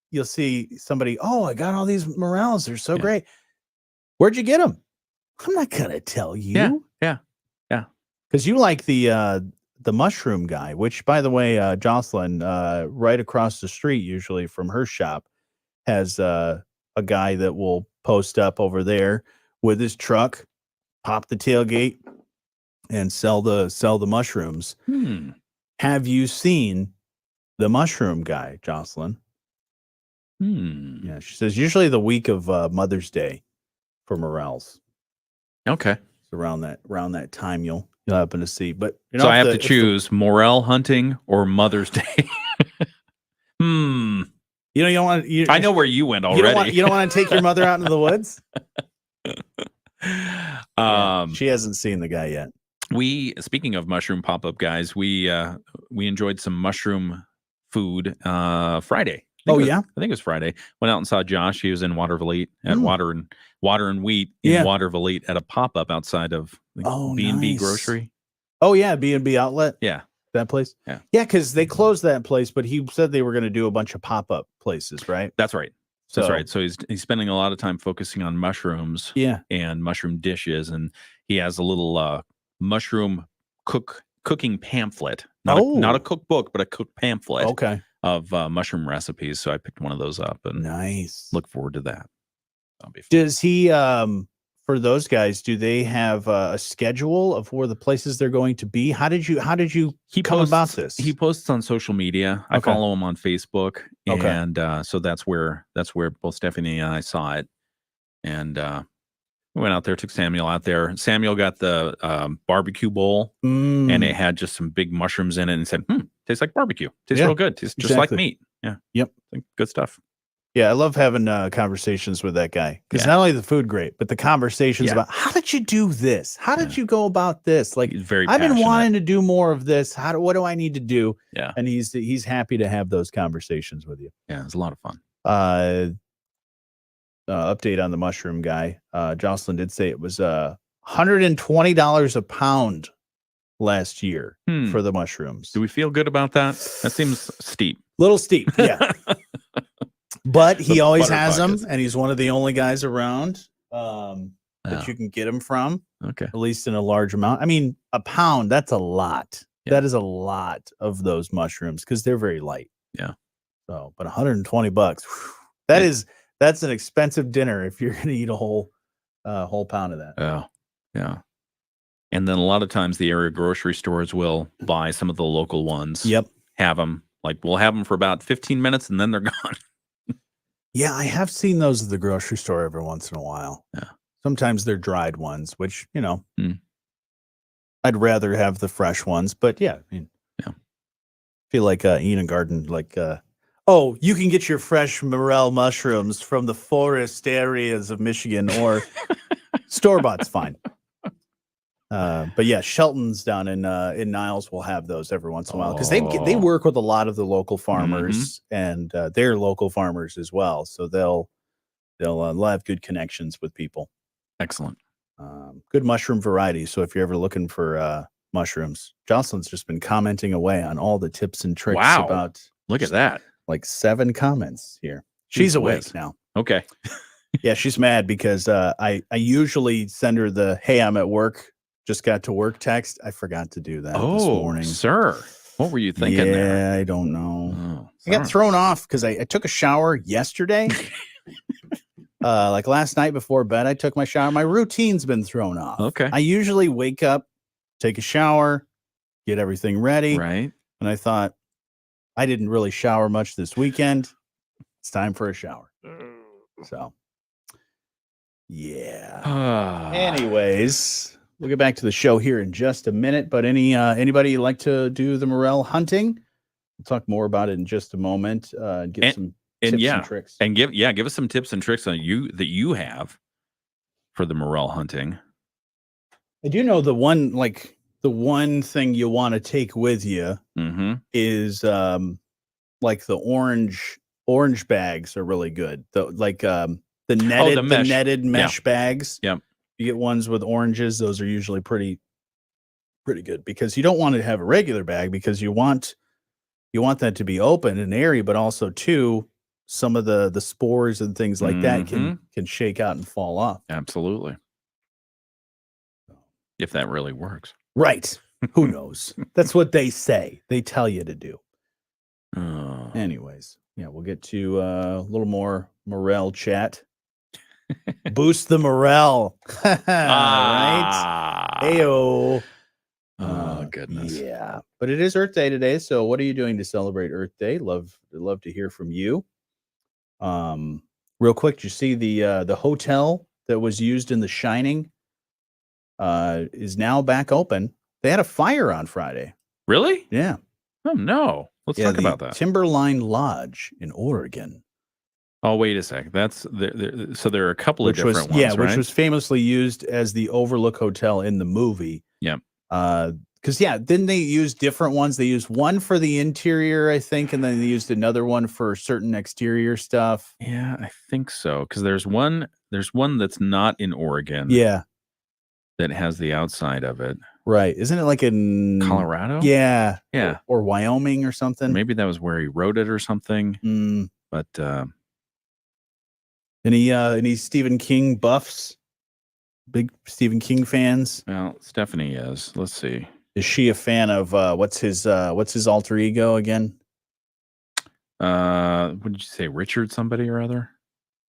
you'll see somebody, oh, I got all these morels. They're so great. Where'd you get them? I'm not going to tell you. Yeah. Because you like the mushroom guy, which, by the way, Jocelyn, right across the street, usually from her shop, has a guy that will post up over there with his truck, pop the tailgate, and sell the mushrooms. Have you seen the mushroom guy, Jocelyn? Yeah, she says usually the week of Mother's Day for morels. Okay, it's around that time you'll happen to see. But so I have to choose morel hunting or Mother's Day. You don't want. I know where you went already. You don't want to take your mother out into the woods. She hasn't seen the guy yet. Speaking of mushroom pop-up guys, we enjoyed some mushroom food Friday. Oh, yeah? I think it was Friday. Went out and saw Josh. He was in Waterville at Mm. Water and Wheat in Yeah. Waterville at a pop-up outside of B&B nice. Grocery. Oh, yeah, B&B Outlet. Yeah. That place? Yeah. Yeah, because they closed that place, but he said they were going to do a bunch of pop-up places, right? That's right. That's right. So he's spending a lot of time focusing on mushrooms and mushroom dishes, and he has a little mushroom cooking pamphlet. Not a cookbook, but a cook pamphlet. Okay. Of mushroom recipes. So I picked one of those up and look forward to that. That'll be fun. Does he for those guys, do they have a schedule of where the places they're going to be? How did you come about this? He posts on social media. I follow him on Facebook. Okay. And so that's where both Stephanie and I saw it. And we went out there, took Samuel out there. Samuel got the barbecue bowl and it had just some big mushrooms in it and said, tastes like barbecue. Tastes real good. Tastes just like meat. Yeah. Yep. Good stuff. Yeah, I love having conversations with that guy because not only the food great, but the conversations about how did you do this? How did you go about this? Like, he's very I've been passionate. wanting to do more of this. What do I need to do? Yeah, and he's happy to have those conversations with you. Yeah, it's a lot of fun. Update on the mushroom guy. Jocelyn did say it was $120 a pound last year for the mushrooms. Do we feel good about that? That seems steep. Little steep, yeah. But he always has them, and he's one of the only guys around that you can get them from. Okay. At least in a large amount. I mean, a pound, that's a lot. Yeah. That is a lot of those mushrooms because they're very light. Yeah. So, but $120, that's an expensive dinner if you're going to eat a whole pound of that. Oh, yeah. And then a lot of times the area grocery stores will buy some of the local ones. Yep. Have them. Like, we'll have them for about 15 minutes and then they're gone. Yeah, I have seen those at the grocery store every once in a while. Yeah. Sometimes they're dried ones, which, I'd rather have the fresh ones. But yeah, I mean, I feel like Eden Garden, like, you can get your fresh morel mushrooms from the forest areas of Michigan or store-bought's fine. But yeah, Shelton's down in Niles will have those every once in a while because they work with a lot of the local farmers and they're local farmers as well, so they'll have good connections with people. Excellent. Good mushroom variety. So if you're ever looking for mushrooms, Jocelyn's just been commenting away on all the tips and tricks. Wow. About look at that, like 7 comments here. She's awake now. Okay. Yeah, she's mad because I usually send her the "Hey, I'm at work. Just got to work" text. I forgot to do that this morning. Sir, what were you thinking there? I don't know. I got thrown off because I took a shower yesterday. Like last night before bed, I took my shower. My routine's been thrown off. Okay. I usually wake up, take a shower, get everything ready. Right. And I thought, I didn't really shower much this weekend. It's time for a shower. So, yeah. Anyways, we'll get back to the show here in just a minute. But anybody like to do the morel hunting? We'll talk more about it in just a moment. Get some tips and tricks. And give us some tips and tricks that you have for the morel hunting. I do know the one thing you want to take with you is like the orange bags are really good. The netted mesh bags. Yep. You get ones with oranges, those are usually pretty good because you don't want to have a regular bag because you want that to be open and airy, but also too some of the spores and things like that can shake out and fall off. Absolutely. If that really works. Right. Who knows? That's what they say. They tell you to do. Anyways, yeah, we'll get to a little more morale chat. Boost the morale. Right? Ayo. Oh, goodness. Yeah. But it is Earth Day today, so what are you doing to celebrate Earth Day? Love to hear from you. Real quick, did you see the hotel that was used in The Shining is now back open? They had a fire on Friday. Really? Yeah. Oh, no. Let's talk about that. Timberline Lodge in Oregon. Oh, wait a sec. So there are a couple of different ones, right? Which was famously used as the Overlook Hotel in the movie. Yep. Because then they use different ones. They use one for the interior, I think, and then they used another one for certain exterior stuff. Yeah, I think so. Because there's one that's not in Oregon. Yeah, that has the outside of it. right. Isn't it like in Colorado? Yeah, Yeah, or Wyoming or something. maybe that was where he wrote it or something. But any Stephen King buffs? Big Stephen King fans? Well, Stephanie is. Let's see. Is she a fan of what's his alter ego again? What did you say? Richard somebody or other?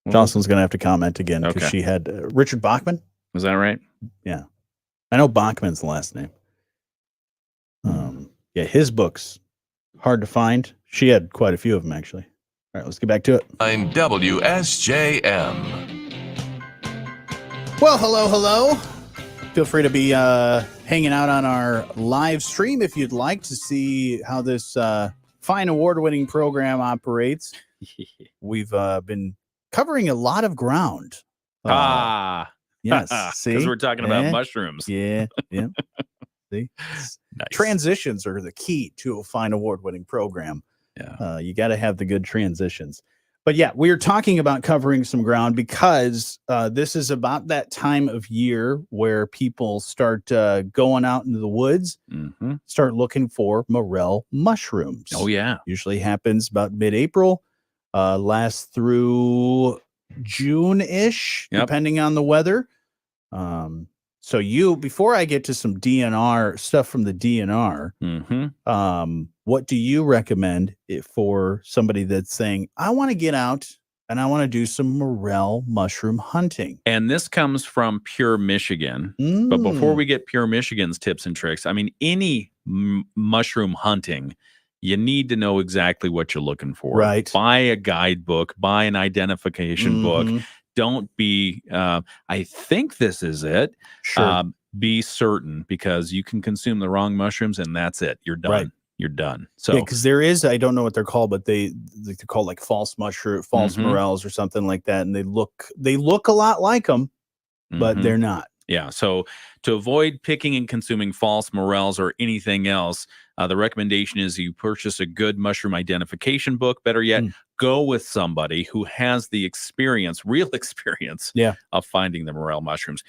Jocelyn's gonna have to comment again because Okay. she had Richard Bachman. Was that right? Yeah, I know Bachman's the last name. Yeah, his books hard to find. She had quite a few of them actually. All right, let's get back to it. I'm WSJM. Well, hello. Feel free to be hanging out on our live stream if you'd like to see how this fine award-winning program operates. We've been covering a lot of ground. Yes, see? Because we're talking about mushrooms. Yeah. See? Nice. Transitions are the key to a fine award-winning program. Yeah. You got to have the good transitions. But yeah, we're talking about covering some ground because this is about that time of year where people start going out into the woods, start looking for morel mushrooms. Oh, yeah. Usually happens about mid-April, lasts through June-ish, depending on the weather. So before I get to some DNR stuff from the DNR, what do you recommend for somebody that's saying, I want to get out and I want to do some morel mushroom hunting? And this comes from Pure Michigan. But before we get Pure Michigan's tips and tricks, I mean, any mushroom hunting, you need to know exactly what you're looking for. Right. Buy a guidebook, buy an identification book. Don't be, I think this is it. Sure. Be certain because you can consume the wrong mushrooms and that's it. You're done. Right. You're done. So yeah, because there is, I don't know what they're called, but they're called like false morels or something like that. And they look a lot like them, but they're not. Yeah. So to avoid picking and consuming false morels or anything else, the recommendation is you purchase a good mushroom identification book. Better yet, go with somebody who has the experience, real experience of finding the morel mushrooms.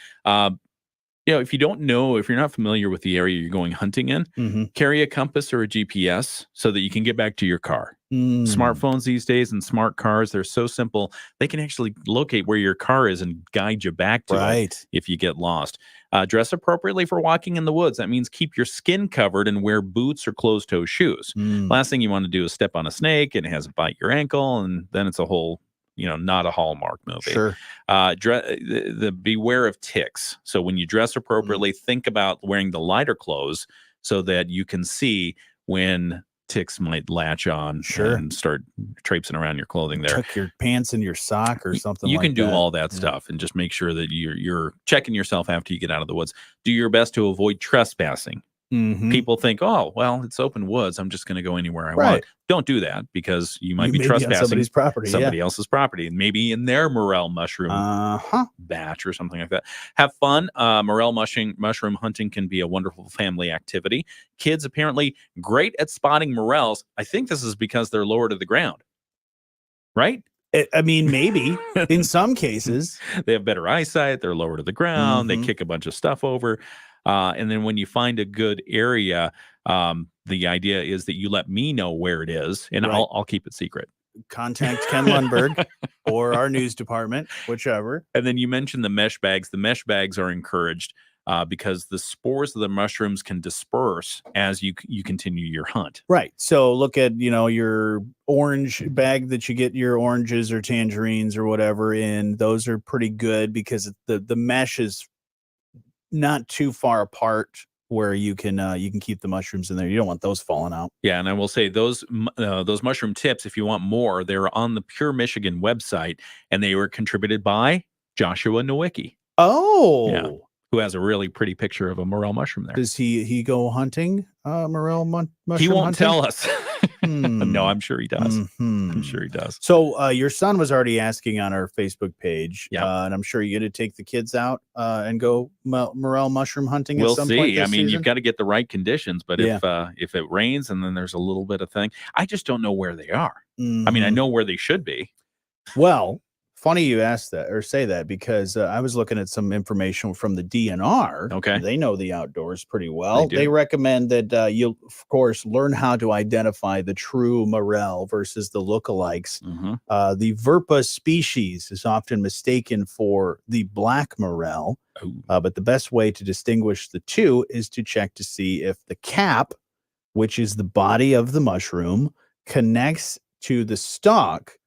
If you don't know, if you're not familiar with the area you're going hunting in, carry a compass or a GPS so that you can get back to your car. Smartphones these days and smart cars, they're so simple. They can actually locate where your car is and guide you back to it if you get lost. Dress appropriately for walking in the woods. That means keep your skin covered and wear boots or closed-toe shoes. Last thing you want to do is step on a snake and it has a bite your ankle, and then it's a whole not a Hallmark movie. Sure. Beware of ticks. So when you dress appropriately, think about wearing the lighter clothes so that you can see when ticks might latch on and start traipsing around your clothing there. Tuck your pants in your sock or something you like that. You can do all that stuff and just make sure that you're checking yourself after you get out of the woods. Do your best to avoid trespassing. People think, oh, well, it's open woods. I'm just going to go anywhere I want. Don't do that because you might be trespassing somebody's property, somebody else's property, maybe in their morel mushroom batch or something like that. Have fun. Morel mushroom hunting can be a wonderful family activity. Kids apparently great at spotting morels. I think this is because they're lower to the ground, right? I mean, maybe in some cases they have better eyesight. They're lower to the ground. They kick a bunch of stuff over. And then when you find a good area, the idea is that you let me know where it is, and I'll keep it secret. Contact Ken Lundberg or our news department, whichever. And then you mentioned the mesh bags. The mesh bags are encouraged because the spores of the mushrooms can disperse as you continue your hunt. Right. So look at, your orange bag that you get your oranges or tangerines or whatever in. Those are pretty good because the mesh is not too far apart where you can keep the mushrooms in there. You don't want those falling out. Yeah, and I will say those mushroom tips, if you want more, they're on the Pure Michigan website, and they were contributed by Joshua Nowicki. Oh, yeah, who has a really pretty picture of a morel mushroom there. Does he go hunting morel mushroom? He won't hunting? tell us. No, I'm sure he does. I'm sure he does. So your son was already asking on our Facebook page, Yeah. and I'm sure you're going to take the kids out and go morel mushroom hunting We'll at some point see. I this mean, season? you've got to get the right conditions, but Yeah. if it rains and then there's a little bit of thing, I just don't know where they are. I mean, I know where they should be. Well, funny you asked that or say that because I was looking at some information from the DNR. Okay. They know the outdoors pretty well. They do. They recommend that you, of course, learn how to identify the true morel versus the lookalikes. The Verpa species is often mistaken for the black morel, but the best way to distinguish the two is to check to see if the cap, which is the body of the mushroom, connects to the stalk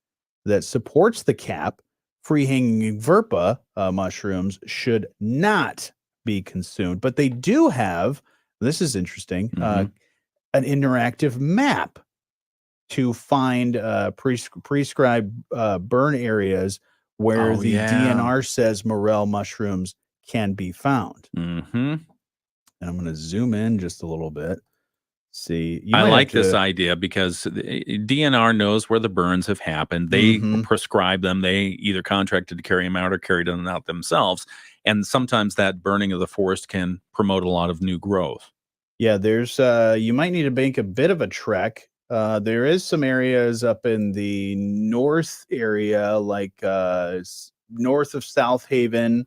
that supports the cap. Free-hanging Verpa mushrooms should not be consumed, but they do have, this is interesting, an interactive map to find prescribed burn areas where the DNR says morel mushrooms can be found. And I'm going to zoom in just a little bit. See, I like this idea because the DNR knows where the burns have happened. They prescribe them. They either contracted to carry them out or carry them out themselves. And sometimes that burning of the forest can promote a lot of new growth. Yeah, there's you might need to make a bit of a trek. There is some areas up in the north area, like north of South Haven,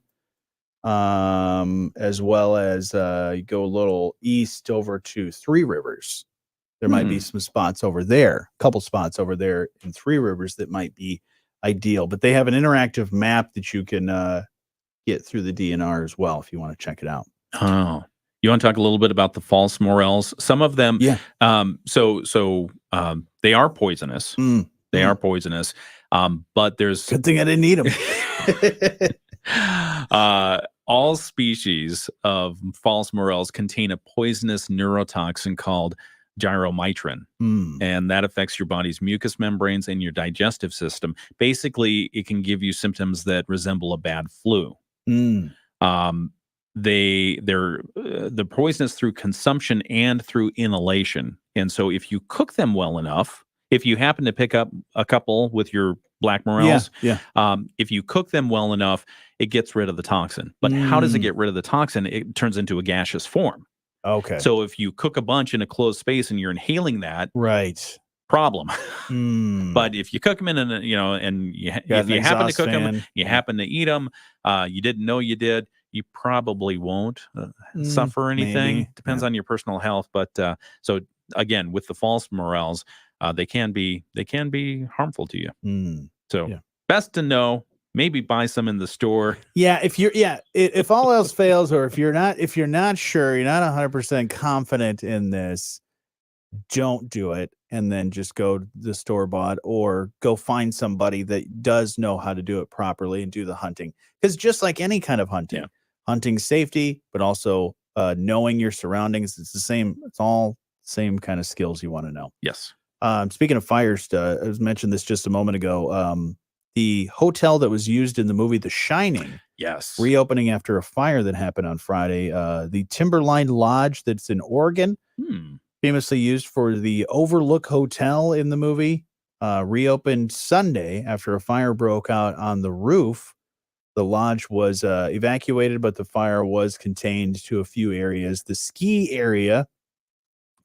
as well as you go a little east over to Three Rivers. There might be some spots over there, a couple spots over there in Three Rivers that might be ideal. But they have an interactive map that you can get through the DNR as well if you want to check it out. Oh, you want to talk a little bit about the false morels? Some of them, they are poisonous. They are poisonous. But there's good thing I didn't eat them. All species of false morels contain a poisonous neurotoxin called gyromitrin, and that affects your body's mucous membranes and your digestive system. Basically, it can give you symptoms that resemble a bad flu. They're poisonous through consumption and through inhalation. And so if you cook them well enough, if you happen to pick up a couple with your black morels, if you cook them well enough, it gets rid of the toxin. But how does it get rid of the toxin? It turns into a gaseous form. Okay. So if you cook a bunch in a closed space and you're inhaling that, problem. But if you cook them in, if you happen to cook them, you happen to eat them, you didn't know you did, you probably won't suffer anything. Maybe. Depends on your personal health. But so again, with the false morels, they can be harmful to you. So best to know. Maybe buy some in the store. Yeah, if all else fails, or if you're not sure, you're not 100% confident in this, don't do it, and then just go to the store bought or go find somebody that does know how to do it properly and do the hunting. Because just like any kind of hunting, hunting safety, but also knowing your surroundings, it's the same. It's all same kind of skills you want to know. Yes. Speaking of fires, I was mentioned this just a moment ago. The hotel that was used in the movie The Shining, reopening after a fire that happened on Friday. The Timberline Lodge that's in Oregon, famously used for the Overlook Hotel in the movie, reopened Sunday after a fire broke out on the roof. The lodge was evacuated, but the fire was contained to a few areas. The ski area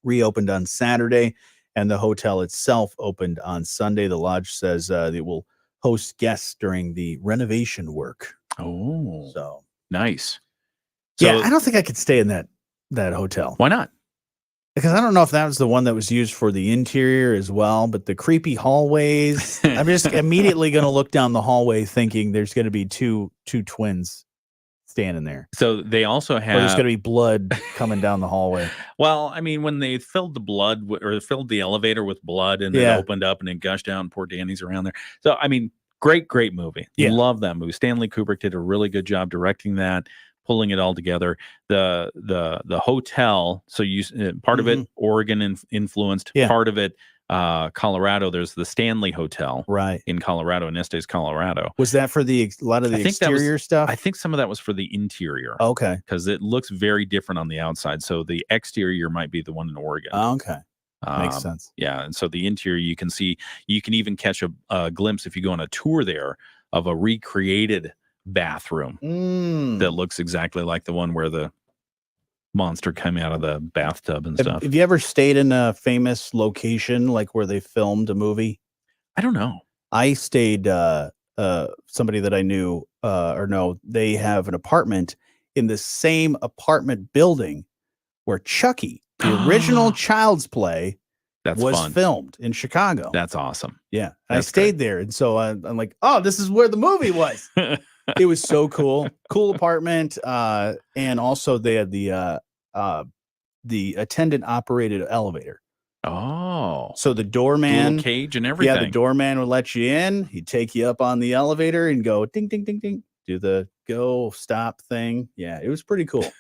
reopened on Saturday, and the hotel itself opened on Sunday. The lodge says it will host guests during the renovation work. Oh, so nice. So, I don't think I could stay in that hotel. Why not? Because I don't know if that was the one that was used for the interior as well, but the creepy hallways. I'm just immediately going to look down the hallway thinking there's going to be two twins standing there. So they also have. Or there's going to be blood coming down the hallway. Well, I mean, when they filled the blood or filled the elevator with blood and then opened up and it gushed out and poor Danny's around there. So, I mean, great movie. Love that movie. Stanley Kubrick did a really good job directing that, pulling it all together. The hotel. So part of it, Oregon influenced, part of it, Colorado. There's the Stanley Hotel in Colorado, in Estes, Colorado. Was that for a lot of the exterior stuff? I think some of that was for the interior. Okay. Because it looks very different on the outside. So the exterior might be the one in Oregon. Okay. Makes sense. Yeah, and so the interior you can even catch a glimpse if you go on a tour there of a recreated bathroom that looks exactly like the one where the monster came out of the bathtub and stuff. Have you ever stayed in a famous location like where they filmed a movie? I don't know. I stayed somebody that I knew they have an apartment in the same apartment building where Chucky, the original Child's Play, was fun. filmed in Chicago. That's awesome. Yeah. I stayed there. And so I'm like, oh, this is where the movie was. It was so cool. Cool apartment. And also they had the attendant operated elevator. Oh. So the doorman, little cage and everything. Yeah, the doorman would let you in. He'd take you up on the elevator and go ding, ding, ding, ding. Do the go stop thing. Yeah, it was pretty cool.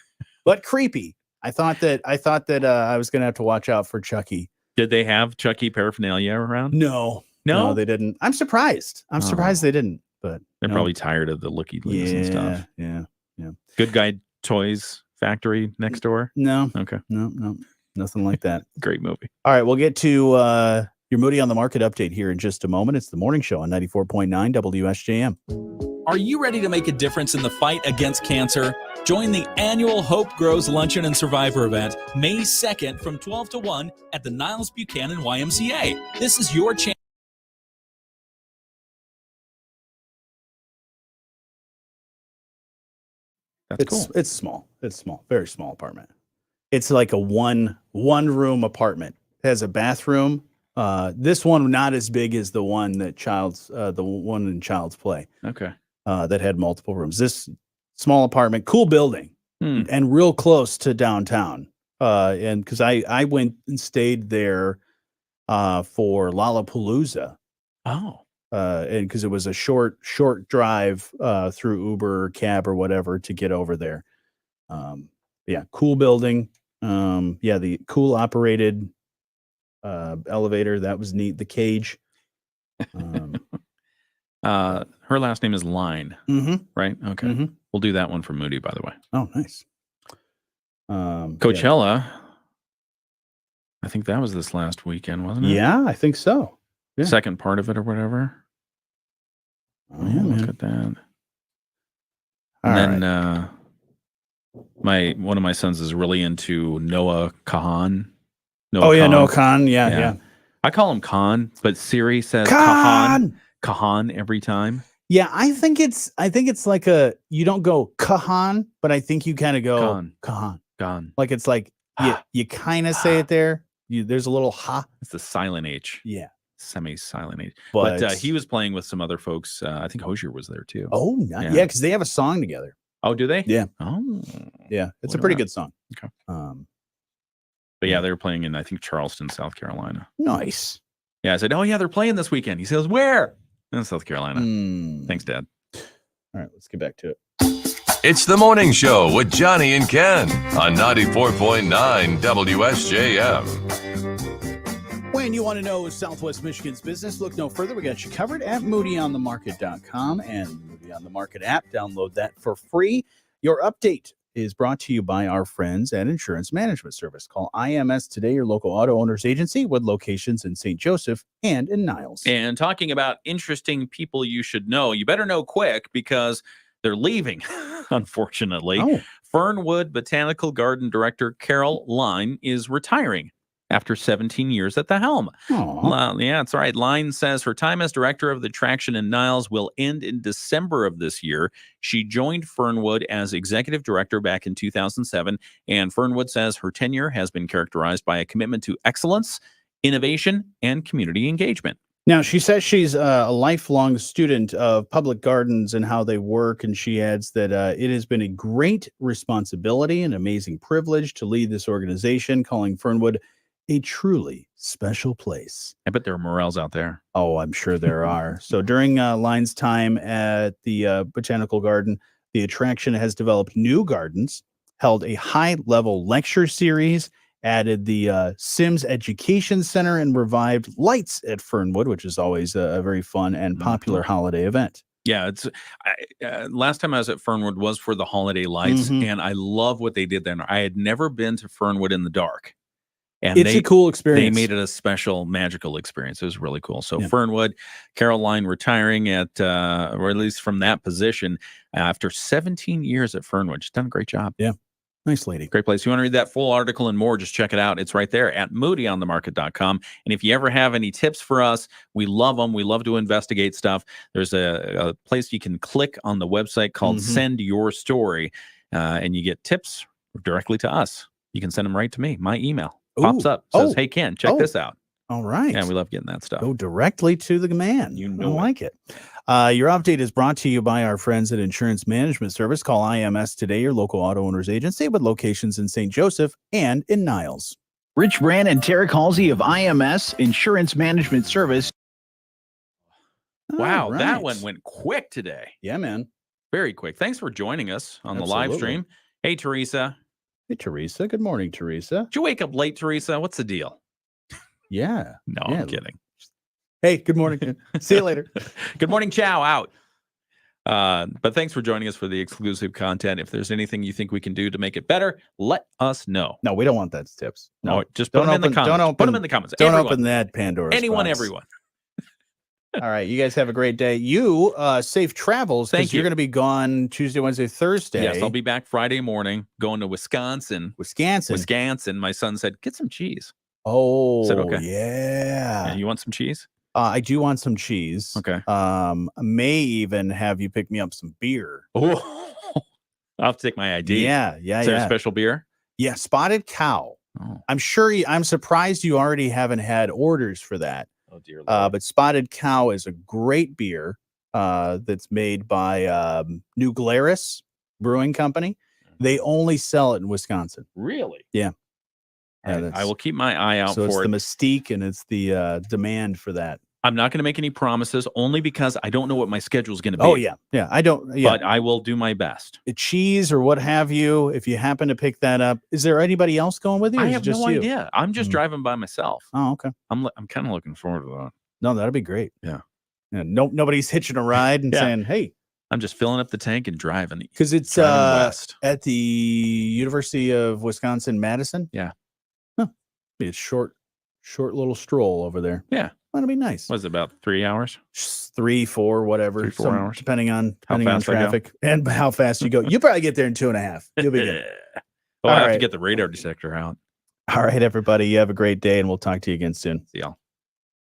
But creepy. I thought that I was gonna have to watch out for Chucky. Did they have Chucky paraphernalia around? No, they didn't. I'm surprised. I'm surprised they didn't. But they're probably tired of the looky-loos and stuff. Yeah. Good Guy Toys Factory next door? No. Okay. No. Nothing like that. Great movie. All right, we'll get to your Moody on the Market update here in just a moment. It's the morning show on 94.9 WSJM. Are you ready to make a difference in the fight against cancer? Join the annual Hope Grows Luncheon and Survivor event May 2nd from 12 to 1 at the Niles Buchanan YMCA. This is your chance. Cool. It's small. It's small. Very small apartment. It's like a one room apartment. It has a bathroom. This one not as big as the one that the one in Child's Play. Okay. That had multiple rooms. This small apartment, cool building, and real close to downtown. And because I went and stayed there for Lollapalooza. Oh. And because it was a short drive through Uber or cab or whatever to get over there. Yeah, cool building. The cool operated elevator, that was neat. The cage. Her last name is Line, right? Okay. Mm-hmm. We'll do that one for Moody, by the way. Oh, nice. Coachella. I think that was this last weekend, wasn't it? Yeah, I think so. Yeah. Second part of it or whatever. Oh, yeah, look at that. And then one of my sons is really into Noah Kahan. Noah Kahan. Yeah. I call him Khan, but Siri says Kahan every time. Yeah, I think it's like you don't go Kahan, but I think you kind of go Kahan. Like it's like you kind of say it there. There's a little ha. It's the silent H. Yeah. Semi-silent H. But he was playing with some other folks. I think Hosier was there too. Oh, nice. Yeah, because they have a song together. Oh, do they? Yeah. Oh. Yeah. It's a pretty good song. Okay. But yeah, they were playing in, I think, Charleston, South Carolina. Nice. Yeah, I said, oh, yeah, they're playing this weekend. He says, where? In South Carolina. Thanks, Dad. All right, let's get back to it. It's the morning show with Jonny and Ken on 94.9 WSJM. When you want to know Southwest Michigan's business, look no further. We got you covered at moodyonthemarket.com and Moody on the Market app. Download that for free. Your update is brought to you by our friends at Insurance Management Service. Call IMS today, your local auto owners agency with locations in St. Joseph and in Niles. And talking about interesting people you should know, you better know quick because they're leaving, unfortunately. Oh. Fernwood Botanical Garden Director Carol Line is retiring after 17 years at the helm. Yeah, that's right. Line says her time as director of the attraction in Niles will end in December of this year. She joined Fernwood as executive director back in 2007, and Fernwood says her tenure has been characterized by a commitment to excellence, innovation, and community engagement. Now, she says she's a lifelong student of public gardens and how they work, and she adds that it has been a great responsibility and amazing privilege to lead this organization, calling Fernwood a truly special place. I bet there are morels out there. Oh, I'm sure there are. So during Line's time at the Botanical Garden, the attraction has developed new gardens, held a high-level lecture series, added the Sims Education Center, and revived Lights at Fernwood, which is always a very fun and popular holiday event. Yeah, it's last time I was at Fernwood was for the holiday lights, and I love what they did then. I had never been to Fernwood in the dark. And it's a cool experience. They made it a special, magical experience. It was really cool. So Yeah. Fernwood, Caroline retiring at, or at least from that position after 17 years at Fernwood. She's done a great job. Yeah. Nice lady. Great place. You want to read that full article and more, just check it out. It's right there at moodyonthemarket.com. And if you ever have any tips for us, we love them. We love to investigate stuff. There's a place you can click on the website called Send Your Story, and you get tips directly to us. You can send them right to me. My email pops up, says, hey, Ken, check this out. All right. Yeah, we love getting that stuff. Go directly to the man. You know I like it. Your update is brought to you by our friends at Insurance Management Service. Call IMS today, your local auto owners agency with locations in St. Joseph and in Niles. Rich Brand and Tarek Halsey of IMS Insurance Management Service. Wow, that one went quick today. Yeah, man. Very quick. Thanks for joining us on the live stream. Hey, Teresa. Hey, Teresa. Good morning, Teresa. Did you wake up late, Teresa? What's the deal? Yeah. No, I'm kidding. Hey, good morning. See you later. Good morning, Chow, out. But thanks for joining us for the exclusive content. If there's anything you think we can do to make it better, let us know. No, we don't want that tips. No, just put them in the comments. Put them in the comments. Don't open that Pandora's Anyone, box. everyone. All right. You guys have a great day. You safe travels. Thank you. You're going to be gone Tuesday, Wednesday, Thursday. Yes, I'll be back Friday morning going to Wisconsin. My son said, get some cheese. Oh, I said, okay. Yeah. You want some cheese? I do want some cheese. Okay. May even have you pick me up some beer. Oh, I'll have to take my ID. Yeah. Is there a special beer? Yeah, Spotted Cow. Oh. I'm surprised you already haven't had orders for that. Oh, dear Lord. But Spotted Cow is a great beer that's made by New Glarus Brewing Company. They only sell it in Wisconsin. Really? Yeah. I will keep my eye out so for it's it. the mystique and it's the demand for that. I'm not going to make any promises, only because I don't know what my schedule is going to be. Oh, yeah. Yeah. I don't. Yeah. But I will do my best. Cheese or what have you, if you happen to pick that up. Is there anybody else going with you? Or I is it have just no you? idea. I'm just driving by myself. Oh, okay. I'm kind of looking forward to that. No, that'd be great. Yeah. Nobody's hitching a ride and saying, hey. I'm just filling up the tank and driving. Because it's west. At the University of Wisconsin-Madison. Yeah. It's short little stroll over there. Yeah. That'll be nice. Was it about 3 hours? 3, 4, whatever. 3, 4 hours. Depending on fast I go. traffic and how fast you go. You'll probably get there in 2.5. You'll be good. I have to get the radar detector out. All right, everybody. You have a great day, and we'll talk to you again soon. See y'all.